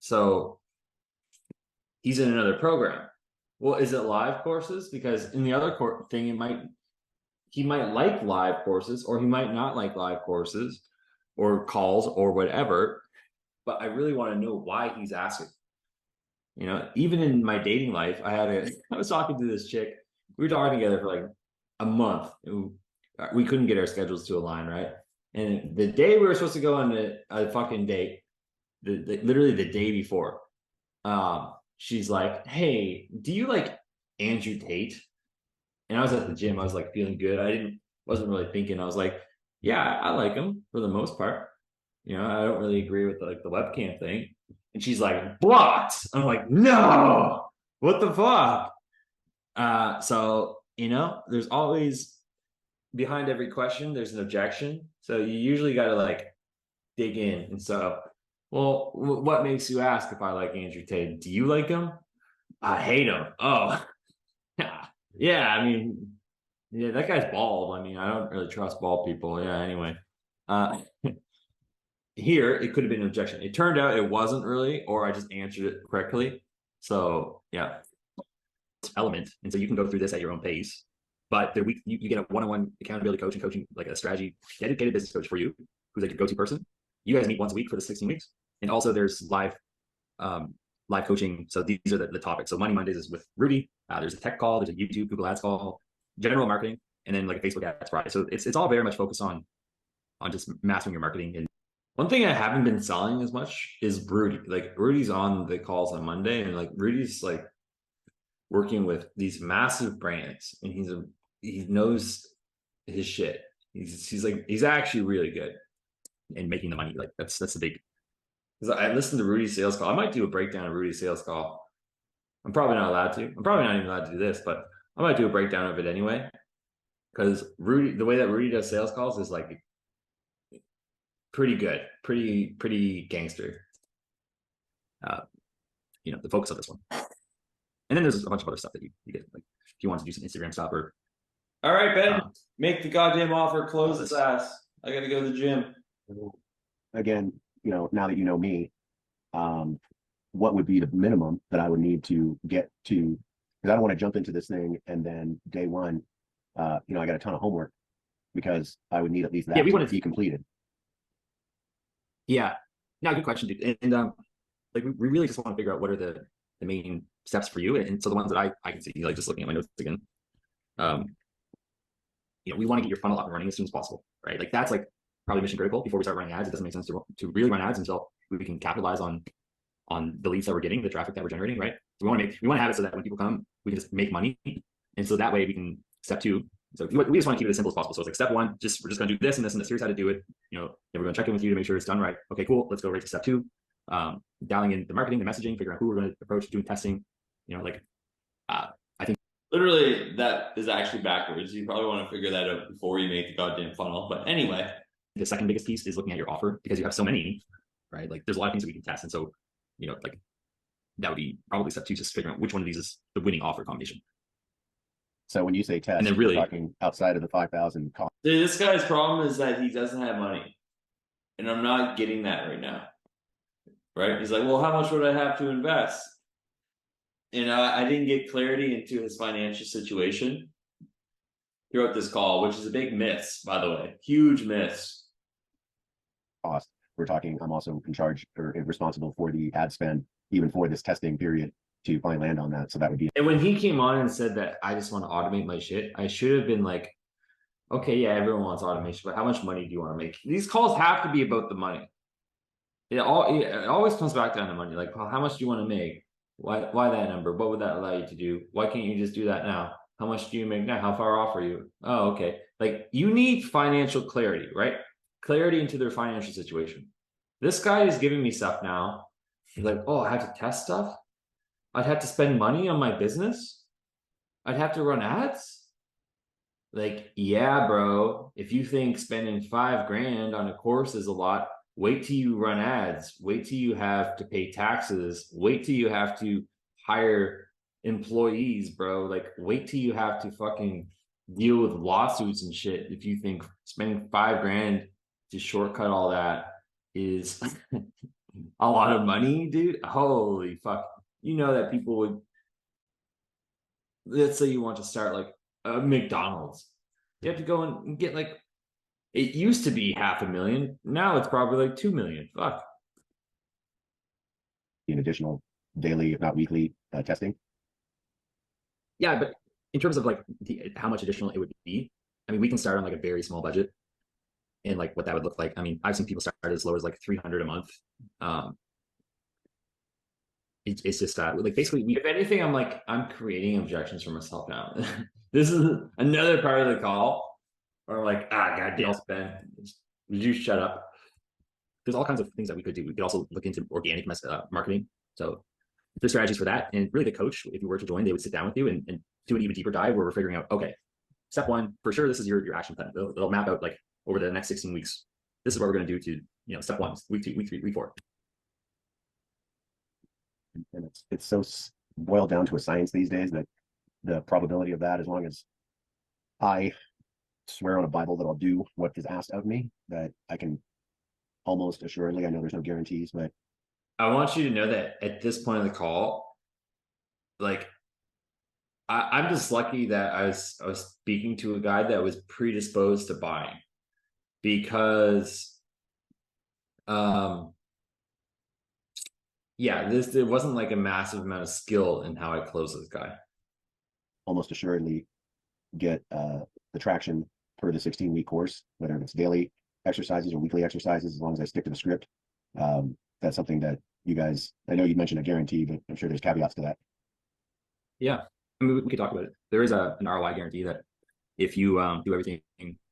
So he's in another program. Well, is it live courses? Because in the other thing, he might like live courses, or he might not like live courses or calls or whatever. But I really want to know why he's asking. You know, even in my dating life, I was talking to this chick. We were talking together for like a month. We couldn't get our schedules to align, right? And the day we were supposed to go on a fucking date, literally the day before, she's like, hey, do you like Andrew Tate? And I was at the gym. I was like feeling good. Wasn't really thinking. I was like, yeah, I like him for the most part. You know, I don't really agree with like the webcam thing. And she's like, blocked. I'm like, no, what the fuck? So, you know, there's always behind every question, there's an objection. So you usually got to like dig in. And so, well, what makes you ask if I like Andrew Tate? Do you like him? I hate him. Oh, yeah. I mean, yeah, that guy's bald. I mean, I don't really trust bald people. Yeah. Anyway, here it could have been an objection. It turned out it wasn't really, or I just answered it correctly. So yeah, element, and so you can go through this at your own pace. But you get a one-on-one accountability coach and coaching, like a strategy dedicated business coach for you, who's like your go-to person. You guys meet once a week for the 16 weeks, and also there's live coaching. So these are the topics. So Money Mondays is with Rudy. There's a tech call. There's a YouTube, Google Ads call, general marketing, and then like a Facebook Ads Friday. So it's all very much focused on just mastering your marketing. And one thing I haven't been selling as much is Rudy. Like Rudy's on the calls on Monday, and like Rudy's like working with these massive brands, and he knows his shit. He's actually really good in making the money. Like that's the big. Because I listened to Rudy's sales call. I might do a breakdown of Rudy's sales call. I'm probably not allowed to. I'm probably not even allowed to do this, but I might do a breakdown of it anyway. Because the way that Rudy does sales calls is like pretty good, pretty gangster. You know, the focus of this one. And then there's a bunch of other stuff that you get, like if you want to do some Instagram stuff or. All right, Ben, make the goddamn offer. Close this ass. I got to go to the gym. Again, you know, now that you know me, what would be the minimum that I would need to get to? Because I don't want to jump into this thing and then day one, you know, I got a ton of homework, because I would need at least that to be completed. Yeah, no, good question, dude. And like we really just want to figure out what are the main steps for you. And so the ones that I can see, like just looking at my notes again, you know, we want to get your funnel up and running as soon as possible, right? Like that's like probably mission critical before we start running ads. It doesn't make sense to really run ads until we can capitalize on on the leads that we're getting, the traffic that we're generating, right? So we want to have it so that when people come, we can just make money. And so that way we can step 2. So we just want to keep it as simple as possible. So it's like step 1, we're just going to do this and this and this. Here's how to do it. Then we're going to check in with you to make sure it's done right. Okay, cool. Let's go right to step 2. Dialing in the marketing, the messaging, figuring out who we're going to approach, doing testing. I think Literally, that is actually backwards. You probably want to figure that out before you make the goddamn funnel. But anyway, the second biggest piece is looking at your offer, because you have so many, right? Like there's a lot of things that we can test. And so, like that would be probably step 2, just figuring out which one of these is the winning offer combination. So when you say test, And then really you're talking outside of the 5,000 cost. this guy's problem is that he doesn't have money. And I'm not getting that right now. Right? He's like, well, how much would I have to invest? I didn't get clarity into his financial situation throughout this call, which is a big miss, by the way. Huge miss. Cost. We're talking, I'm also in charge or responsible for the ad spend, even for this testing period, to finally land on that. So that would be. And when he came on and said that I just want to automate my shit, I should have been like, okay, yeah, everyone wants automation, but how much money do you want to make? These calls have to be about the money. It always comes back down to money. Like, well, how much do you want to make? Why that number? What would that allow you to do? Why can't you just do that now? How much do you make now? How far off are you? Oh, okay. Like, you need financial clarity, right? Clarity into their financial situation. This guy is giving me stuff now. He's like, oh, I have to test stuff. I'd have to spend money on my business. I'd have to run ads. Like, yeah, bro, if you think spending $5,000 on a course is a lot, wait till you run ads. Wait till you have to pay taxes. Wait till you have to hire employees, bro. Like, wait till you have to fucking deal with lawsuits and shit. If you think spending $5,000 to shortcut all that is a lot of money, dude. Holy fuck. That people would, let's say you want to start like a McDonald's. You have to go and get like, it used to be $500,000. Now it's probably like 2 million. Fuck. An additional daily, if not weekly, testing. Yeah, but in terms of like how much additional it would be, I mean, we can start on like a very small budget, and like what that would look like. I mean, I've seen people start as low as like $300 a month. It's just like basically, If anything, I'm creating objections for myself now. This is another part of the call where I'm like, goddamn, Ben, would you shut up? There's all kinds of things that we could do. We could also look into organic marketing. So there's strategies for that. And really the coach, if you were to join, they would sit down with you and do an even deeper dive where we're figuring out, okay, step 1, for sure, this is your action plan. They'll map out like over the next 16 weeks. This is what we're going to do to, step 1, week 2, week 3, week 4. And it's so boiled down to a science these days that the probability of that, as long as I swear on a Bible that I'll do what is asked of me, that I can almost assuredly, I know there's no guarantees, but I want you to know that at this point of the call, like, I'm just lucky that I was speaking to a guy that was predisposed to buying, because yeah, there wasn't like a massive amount of skill in how I closed this guy. almost assuredly get the traction per the 16-week course, whether it's daily exercises or weekly exercises, as long as I stick to the script. That's something that you guys, I know you mentioned a guarantee, but I'm sure there's caveats to that. Yeah, I mean, we could talk about it. There is an ROI guarantee that if you do everything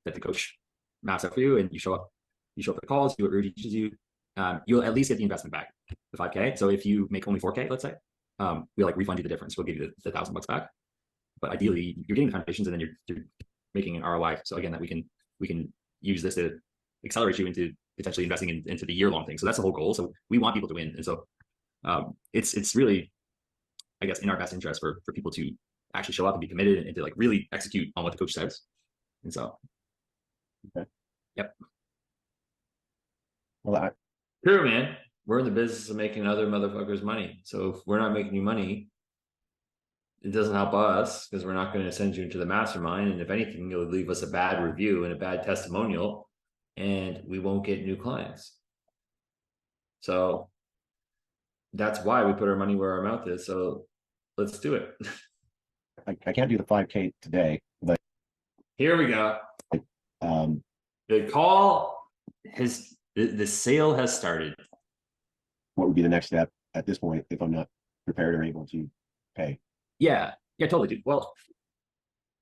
that the coach maps out for you, and you show up at the calls, do what Rudy teaches you, you'll at least get the investment back, the 5K. So if you make only 4K, let's say, we'll like refund you the difference. We'll give you the $1,000 back. But ideally, you're getting the foundations, and then you're making an ROI. So again, that we can use this to accelerate you into potentially investing into the year-long thing. So that's the whole goal. So we want people to win, and so it's really, I guess, in our best interest for people to actually show up and be committed and to like really execute on what the coach says. And so, okay. Yep. Well, True, man. We're in the business of making other motherfuckers money. So if we're not making you money, it doesn't help us, because we're not going to send you into the mastermind. And if anything, you'll leave us a bad review and a bad testimonial, and we won't get new clients. So that's why we put our money where our mouth is. So let's do it. I can't do the 5K today, but Here we go. The call the sale has started. what would be the next step at this point if I'm not prepared or able to pay. Yeah, totally, dude. Well,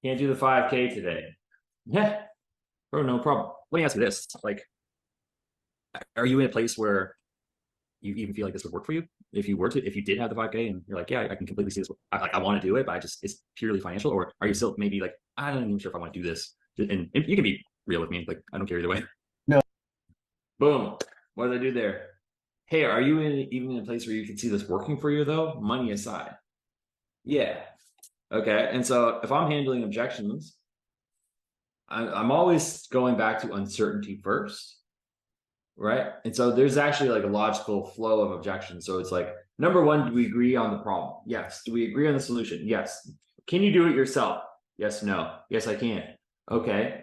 Can't do the 5K today. Yeah, bro, no problem. let me ask you this: like, are you in a place where you even feel like this would work for you? If you did have the 5K and you're like, yeah, I can completely see this. I want to do it, but it's purely financial. Or are you still maybe like, I'm not even sure if I want to do this? And you can be real with me. Like, I don't care either way. Boom. What did I do there? Hey, are you even in a place where you can see this working for you though? Money aside. Yeah. Okay. And so if I'm handling objections, I'm always going back to uncertainty first. Right. And so there's actually like a logical flow of objections. So it's like, number one, do we agree on the problem? Yes. Do we agree on the solution? Yes. Can you do it yourself? Yes, no. Yes, I can. Okay.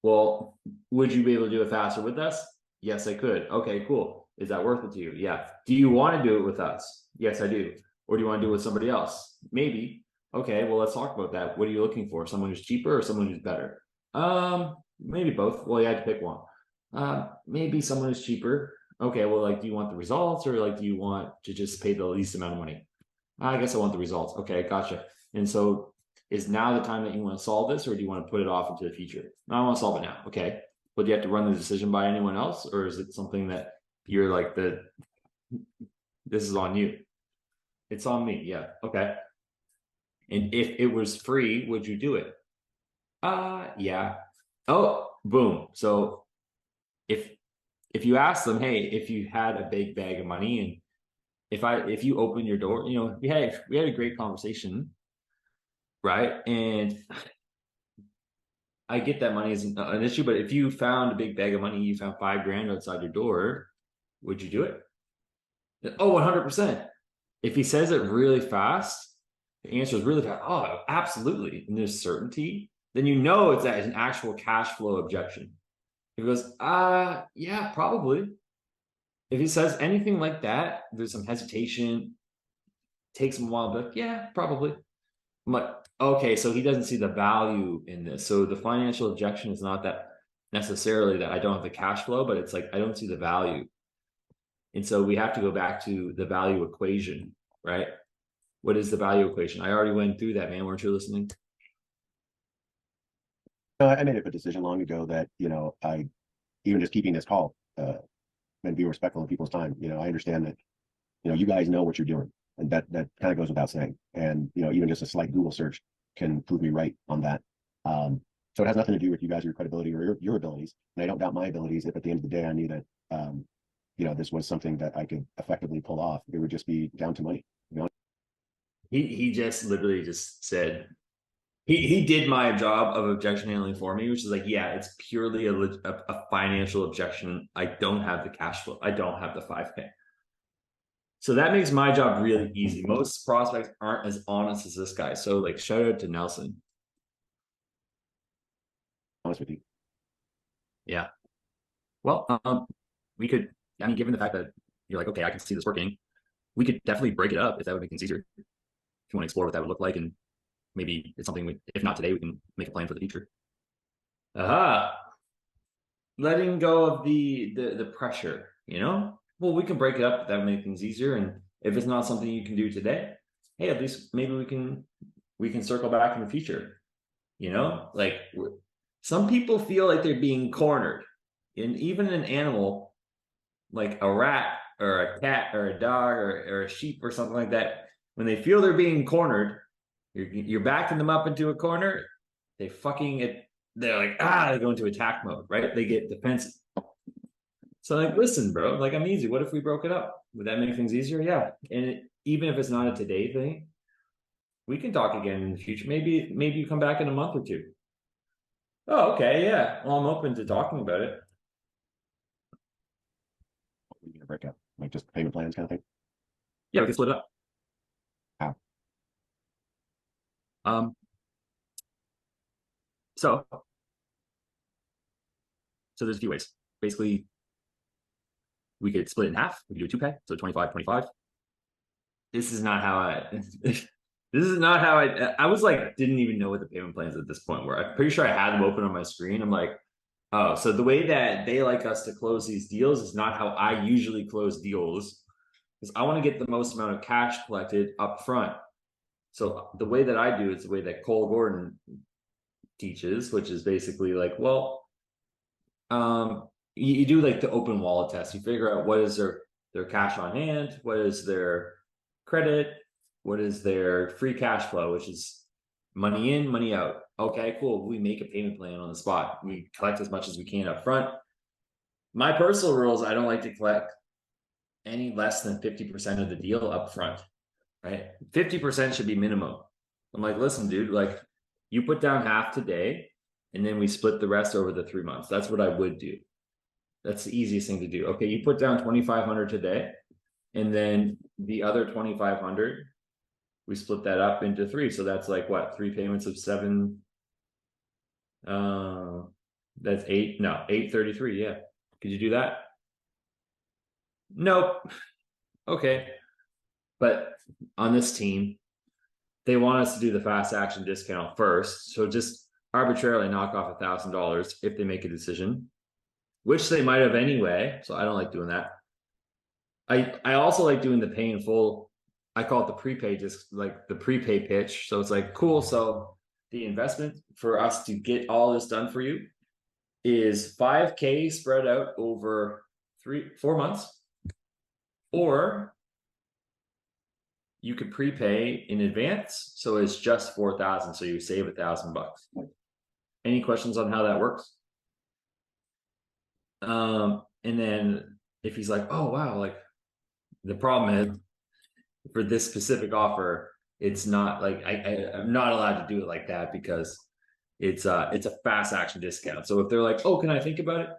Well, would you be able to do it faster with us? Yes, I could. Okay, cool. Is that worth it to you? Yeah. Do you want to do it with us? Yes, I do. Or do you want to do it with somebody else? Maybe. Okay, well, let's talk about that. What are you looking for? Someone who's cheaper or someone who's better? Maybe both. Well, you had to pick one. Maybe someone who's cheaper. Okay, well, like, do you want the results or like, do you want to just pay the least amount of money? I guess I want the results. Okay, gotcha. And so is now the time that you want to solve this, or do you want to put it off into the future? No, I want to solve it now. Okay. But do you have to run the decision by anyone else, or is it something that you're like this is on you? It's on me. Yeah. Okay. And if it was free, would you do it? Yeah. Oh, boom. So if you ask them, hey, if you had a big bag of money and if you open your door, we had a great conversation, right? And I get that money isn't an issue, but if you found a big bag of money, you found $5,000 outside your door, would you do it? Oh, 100%. If he says it really fast, the answer is really fast. Oh, absolutely. And there's certainty, then it's an actual cash flow objection. If he goes, yeah, probably. If he says anything like that, there's some hesitation, takes him a while, but yeah, probably. I'm like, okay, so he doesn't see the value in this. So the financial objection is not that necessarily that I don't have the cash flow, but it's like I don't see the value. And so we have to go back to the value equation, right? What is the value equation? I already went through that, man. Weren't you listening? I made a decision long ago that, I even just keeping this call and being respectful of people's time. I understand that, you guys know what you're doing. And that kind of goes without saying. And, even just a slight Google search can prove me right on that. So it has nothing to do with you guys, your credibility or your abilities. And I don't doubt my abilities. If at the end of the day I knew that, this was something that I could effectively pull off, it would just be down to money. He just literally just said, he did my job of objection handling for me, which is like, yeah, it's purely a financial objection. I don't have the cash flow. I don't have the 5K. So that makes my job really easy. Most prospects aren't as honest as this guy. So like, shout out to Nelson. Honest with you. Yeah. Well, we could, given the fact that you're like, okay, I can see this working, we could definitely break it up if that would make things easier. If you want to explore what that would look like, and maybe it's something if not today, we can make a plan for the future. Letting go of the pressure, well, we can break it up. That would make things easier. And if it's not something you can do today, hey, at least maybe we can circle back in the future. Like some people feel like they're being cornered, and even an animal like a rat or a cat or a dog or a sheep or something like that, when they feel they're being cornered, you're backing them up into a corner, they're like, they go into attack mode, right? They get defensive. So like, listen, bro, like, I'm easy. What if we broke it up? Would that make things easier? Yeah. And even if it's not a today thing, we can talk again in the future. Maybe you come back in a month or two. Oh, okay. Yeah. Well, I'm open to talking about it. We're going to break up, like just payment plans kind of thing. Yeah, we can split it up. How? So there's a few ways. Basically, we could split it in half. We could do a 2K, so 25. This is not how I was like, didn't even know what the payment plans at this point were. I'm pretty sure I had them open on my screen. I'm like, oh, so the way that they like us to close these deals is not how I usually close deals. because I want to get the most amount of cash collected up front. So the way that I do it's the way that Cole Gordon teaches, which is basically like, well, you do like the open wallet test. You figure out what is their cash on hand, what is their credit, what is their free cash flow, which is money in, money out. Okay, cool. We make a payment plan on the spot. We collect as much as we can up front. My personal rules, I don't like to collect any less than 50% of the deal up front, right? 50% should be minimum. I'm like, listen, dude, like you put down half today and then we split the rest over the 3 months. That's what I would do. That's the easiest thing to do. Okay, you put down 2,500 today and then the other 2,500, we split that up into 3. So that's like what, 3 payments of 7. That's 8. No, 833. Yeah. Could you do that? Nope. Okay. But on this team, they want us to do the fast action discount first. So just arbitrarily knock off $1,000 if they make a decision, which they might have anyway. So I don't like doing that. I also like doing the pay in full. I call it the prepay, just like the prepay pitch. So it's like, cool. So the investment for us to get all this done for you is $5,000 spread out over 4 months, or you could prepay in advance. So it's just 4,000. So you save $1,000. Any questions on how that works? And then if he's like, oh, wow, like the problem is for this specific offer, it's not like I'm not allowed to do it like that because it's a fast action discount. So if they're like, oh, can I think about it?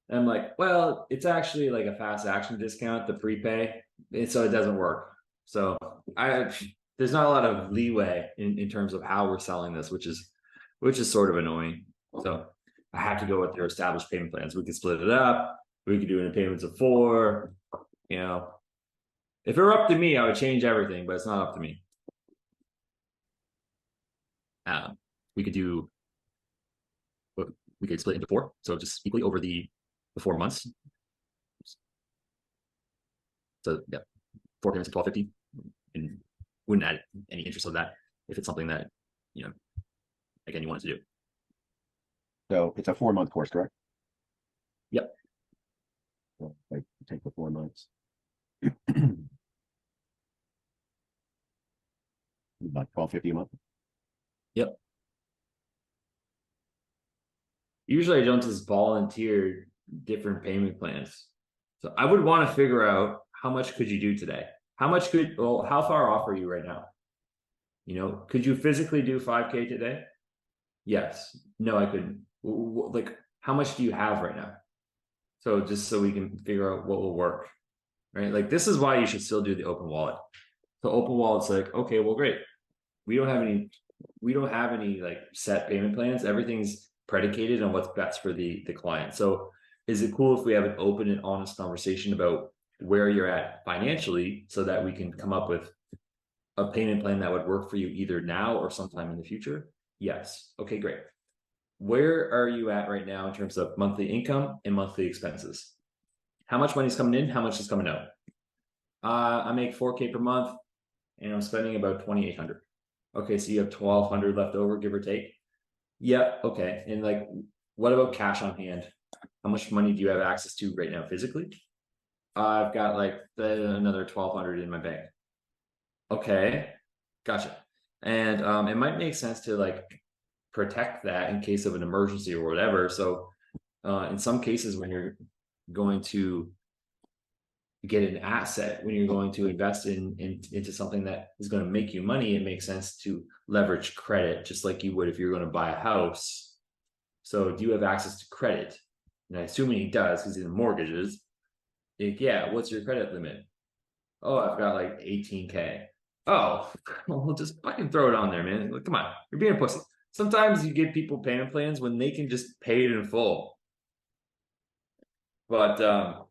And I'm like, well, it's actually like a fast action discount, the prepay, and so it doesn't work. So there's not a lot of leeway in terms of how we're selling this, which is sort of annoying. So I have to go with their established payment plans. We can split it up. We could do it in payments of 4. You know, if it were up to me, I would change everything, but it's not up to me. We could split into 4, so just equally over the 4 months. So yeah, 4 payments of $1,250, and wouldn't add any interest of that if it's something that, you know, again, you want to do. So it's a 4-month course, correct? Yep. So I take the 4 months. About $1,250 a month. Yep. Usually I don't just volunteer different payment plans. So I would want to figure out how much could you do today? How far off are you right now? You know, could you physically do 5K today? Yes. No, I couldn't. Like, how much do you have right now? So just so we can figure out what will work, right? Like, this is why you should still do the open wallet. So open wallet's like, okay, well, great. We don't have any like set payment plans. Everything's predicated on what's best for the client. So is it cool if we have an open and honest conversation about where you're at financially so that we can come up with a payment plan that would work for you either now or sometime in the future? Yes. Okay, great. Where are you at right now in terms of monthly income and monthly expenses? How much money is coming in? How much is coming out? I make $4,000 per month and I'm spending about $2,800. Okay, so you have $1,200 left over, give or take. Yep. Okay. And like, what about cash on hand? How much money do you have access to right now physically? I've got like another $1,200 in my bank. Okay, gotcha. And it might make sense to like protect that in case of an emergency or whatever. So in some cases, when you're going to get an asset, when you're going to invest into something that is going to make you money, it makes sense to leverage credit just like you would if you're going to buy a house. So do you have access to credit? And I assume he does because he's in mortgages. Yeah, what's your credit limit? Oh, I've got like 18K. Oh, well, just fucking throw it on there, man. Like, come on, you're being a pussy. Sometimes you give people payment plans when they can just pay it in full. But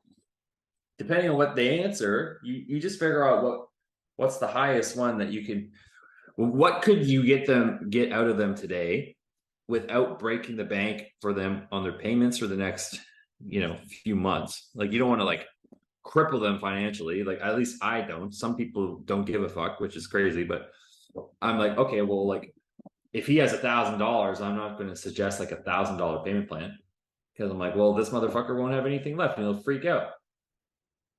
depending on what they answer, you just figure out what's the highest one that you can. What could you get out of them today without breaking the bank for them on their payments for the next few months? Like, you don't want to like cripple them financially. Like, at least I don't. Some people don't give a fuck, which is crazy, but I'm like, okay, well, like, if he has $1,000, I'm not going to suggest like $1,000 payment plan, because I'm like, well, this motherfucker won't have anything left and he'll freak out.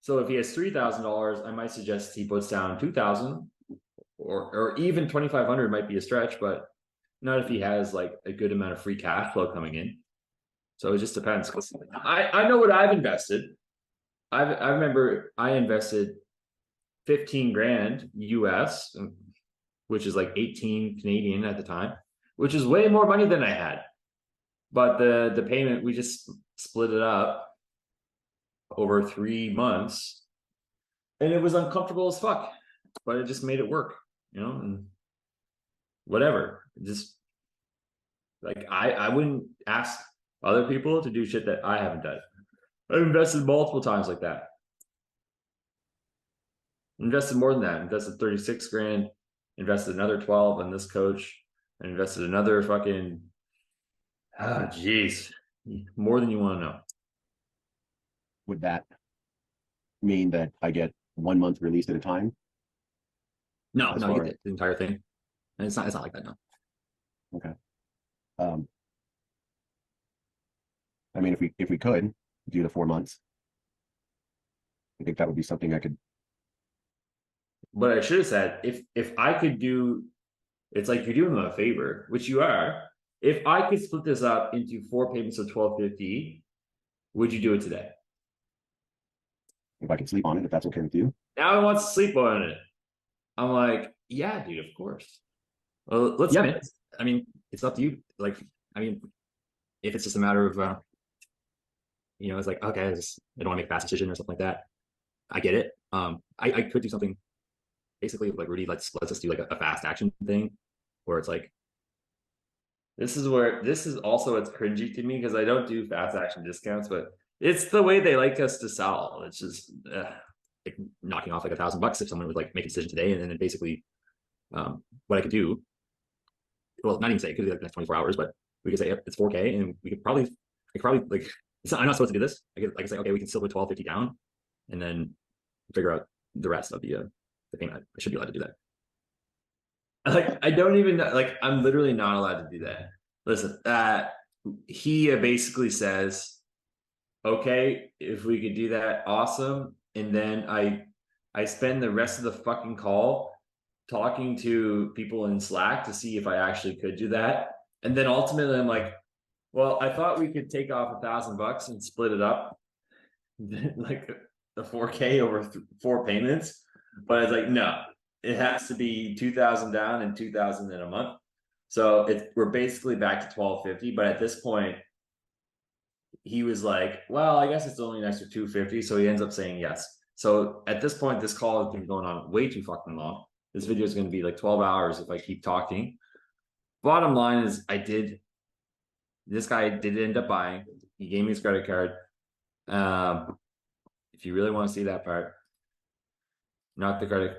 So if he has $3,000, I might suggest he puts down 2,000, or even 2,500 might be a stretch, but not if he has like a good amount of free cash flow coming in. So it just depends. I know what I've invested. I remember I invested 15 grand US, which is like 18 Canadian at the time, which is way more money than I had. But the payment, we just split it up over 3 months, and it was uncomfortable as fuck, but it just made it work, you know, and whatever. Just like, I wouldn't ask other people to do shit that I haven't done. I've invested multiple times like that. Invested more than that. Invested 36 grand. Invested another 12 on this coach. And invested another fucking, geez, more than you want to know. Would that mean that I get 1 month released at a time? No, As no, you far get the entire thing. And it's not like that, no. Okay. I mean, if we could do the 4 months, I think that would be something I could. What I should have said, if I could do, it's like you're doing them a favor, which you are. If I could split this up into 4 payments of $1,250, would you do it today? If I could sleep on it, if that's okay with you. Now he wants to sleep on it. I'm like, yeah, dude, of course. Well, let's. Yeah, man. I mean, it's up to you. Like, I mean, if it's just a matter of, you know, it's like, okay, I don't want to make a fast decision or something like that. I get it. I could do something basically like Rudy, let's just do like a fast action thing where it's like, this is also what's cringy to me, because I don't do fast action discounts, but it's the way they like us to sell. It's just like knocking off like $1,000 if someone would like make a decision today, and then basically what I could do, well, not even say it could be like the next 24 hours, but we could say yep, it's 4K, and we could probably like, I'm not supposed to do this. I could say, okay, we can still put 1,250 down and then figure out the rest of the payment. I should be allowed to do that. like, I don't even know, like, I'm literally not allowed to do that. Listen, he basically says, okay, if we could do that, awesome. And then I spend the rest of the fucking call talking to people in Slack to see if I actually could do that. And then ultimately I'm like, well, I thought we could take off $1,000 and split it up like the 4K over 4 payments. But it's like, no, it has to be 2,000 down and 2,000 in a month. So we're basically back to 1,250. But at this point, he was like, well, I guess it's only an extra 250. So he ends up saying yes. So at this point, this call has been going on way too fucking long. This video is going to be like 12 hours if I keep talking. Bottom line is, this guy did end up buying. He gave me his credit card. If you really want to see that part, not the credit.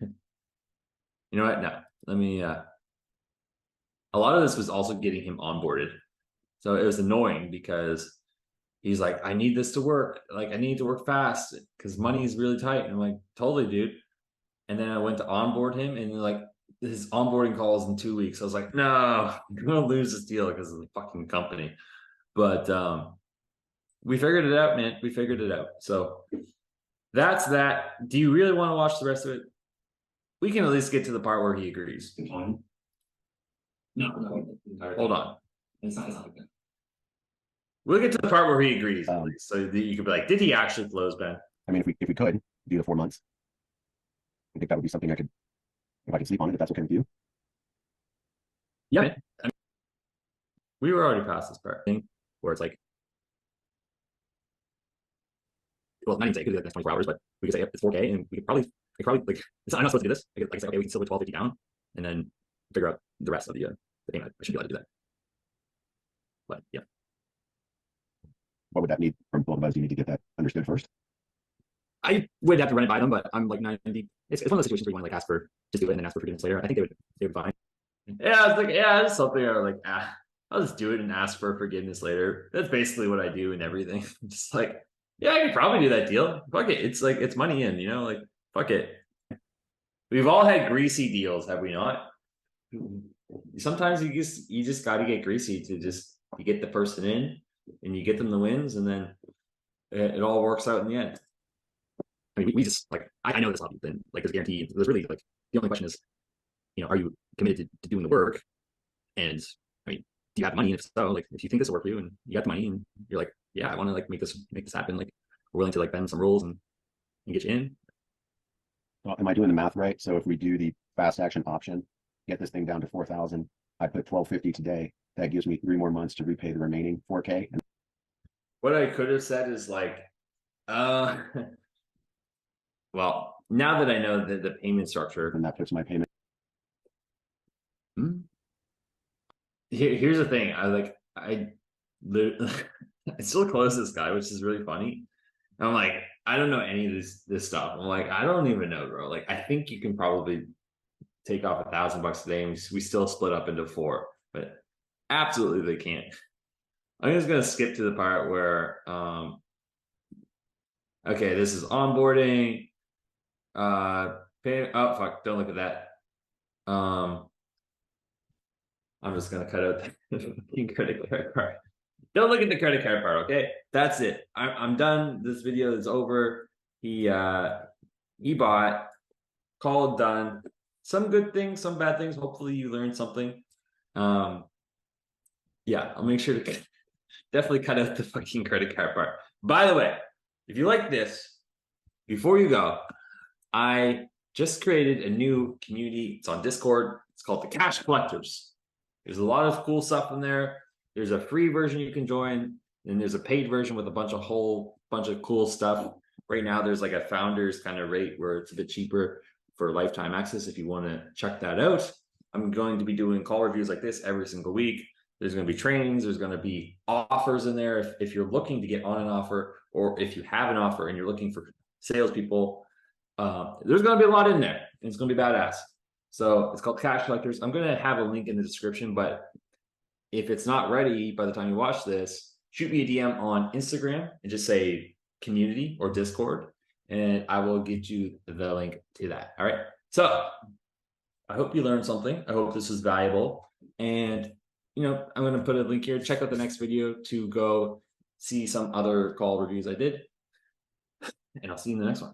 You know what? No, let me. A lot of this was also getting him onboarded. So it was annoying because he's like, I need this to work. Like, I need to work fast because money is really tight. And I'm like, totally, dude. And then I went to onboard him, and like, his onboarding calls in 2 weeks. I was like, no, I'm gonna lose this deal because of the fucking company. But we figured it out, man. We figured it out. So that's that. Do you really want to watch the rest of it? We can at least get to the part where he agrees. No, Hold on. It's not like that. We'll get to the part where he agrees, so that you could be like, did he actually close, Ben? I mean, if we could do the 4 months, I think that would be something I could, if I could sleep on it, if that's okay with you. Yeah, man. I mean, We were already past this part. where it's like, well, not even say it could be like the next 24 hours, but we could say yep, it's 4K, and we could probably like, I'm not supposed to do this. I could say, okay, we can still put 1,250 down and then figure out the rest of the payment. I should be allowed to do that. But yeah. What would that need from both of us? Do you need to get that understood first? I would have to run it by them, but I'm like 90. It's one of those situations where you want to like ask for just do it and then ask for forgiveness later. I think they would fine. Yeah, I was like, yeah, it's something I was like, I'll just do it and ask for forgiveness later. That's basically what I do in everything. Just like, Yeah, I could probably do that deal. Fuck it. It's like it's money in, you know, like fuck it. We've all had greasy deals, have we not? Sometimes you just got to get greasy to just you get the person in and you get them the wins, and then it all works out in the end. I mean, we just like I know this hobby, then like there's a guarantee. There's really like the only question is, you know, are you committed to doing the work? And I mean, do you have money? And if so, like if you think this will work for you and you got the money and you're like, yeah, I want to like make this happen, like we're willing to like bend some rules and get you in. Well, am I doing the math right? So if we do the fast action option, get this thing down to 4,000, I put 1,250 today. That gives me 3 more months to repay the remaining 4K. And What I could have said is like, well, now that I know the payment structure, then that puts my payment. here's the thing. I still close this guy, which is really funny. And I'm like, I don't know any of this stuff. I'm like, I don't even know, bro. Like, I think you can probably take off $1,000 a day, and we still split up into 4, but absolutely they can't. I'm just gonna skip to the part where okay, this is onboarding. Pay, oh fuck, don't look at that. I'm just gonna cut out the credit card part. Don't look at the credit card part, okay? That's it. I'm done. This video is over. He bought, called, done. Some good things, some bad things. Hopefully you learned something. Yeah, I'll make sure to definitely cut out the fucking credit card part. By the way, if you like this, before you go, I just created a new community. It's on Discord. It's called the Cash Collectors. There's a lot of cool stuff in there. There's a free version you can join, and there's a paid version with a whole bunch of cool stuff. Right now, there's like a founder's kind of rate where it's a bit cheaper for lifetime access if you want to check that out. I'm going to be doing call reviews like this every single week. There's going to be trainings. There's going to be offers in there. If you're looking to get on an offer, or if you have an offer and you're looking for salespeople, there's going to be a lot in there. And it's going to be badass. So it's called Cash Collectors. I'm going to have a link in the description, but if it's not ready by the time you watch this, shoot me a DM on Instagram and just say community or Discord, and I will get you the link to that. All right. So I hope you learned something. I hope this was valuable. And, you know, I'm going to put a link here. Check out the next video to go see some other call reviews I did. And I'll see you in the next one.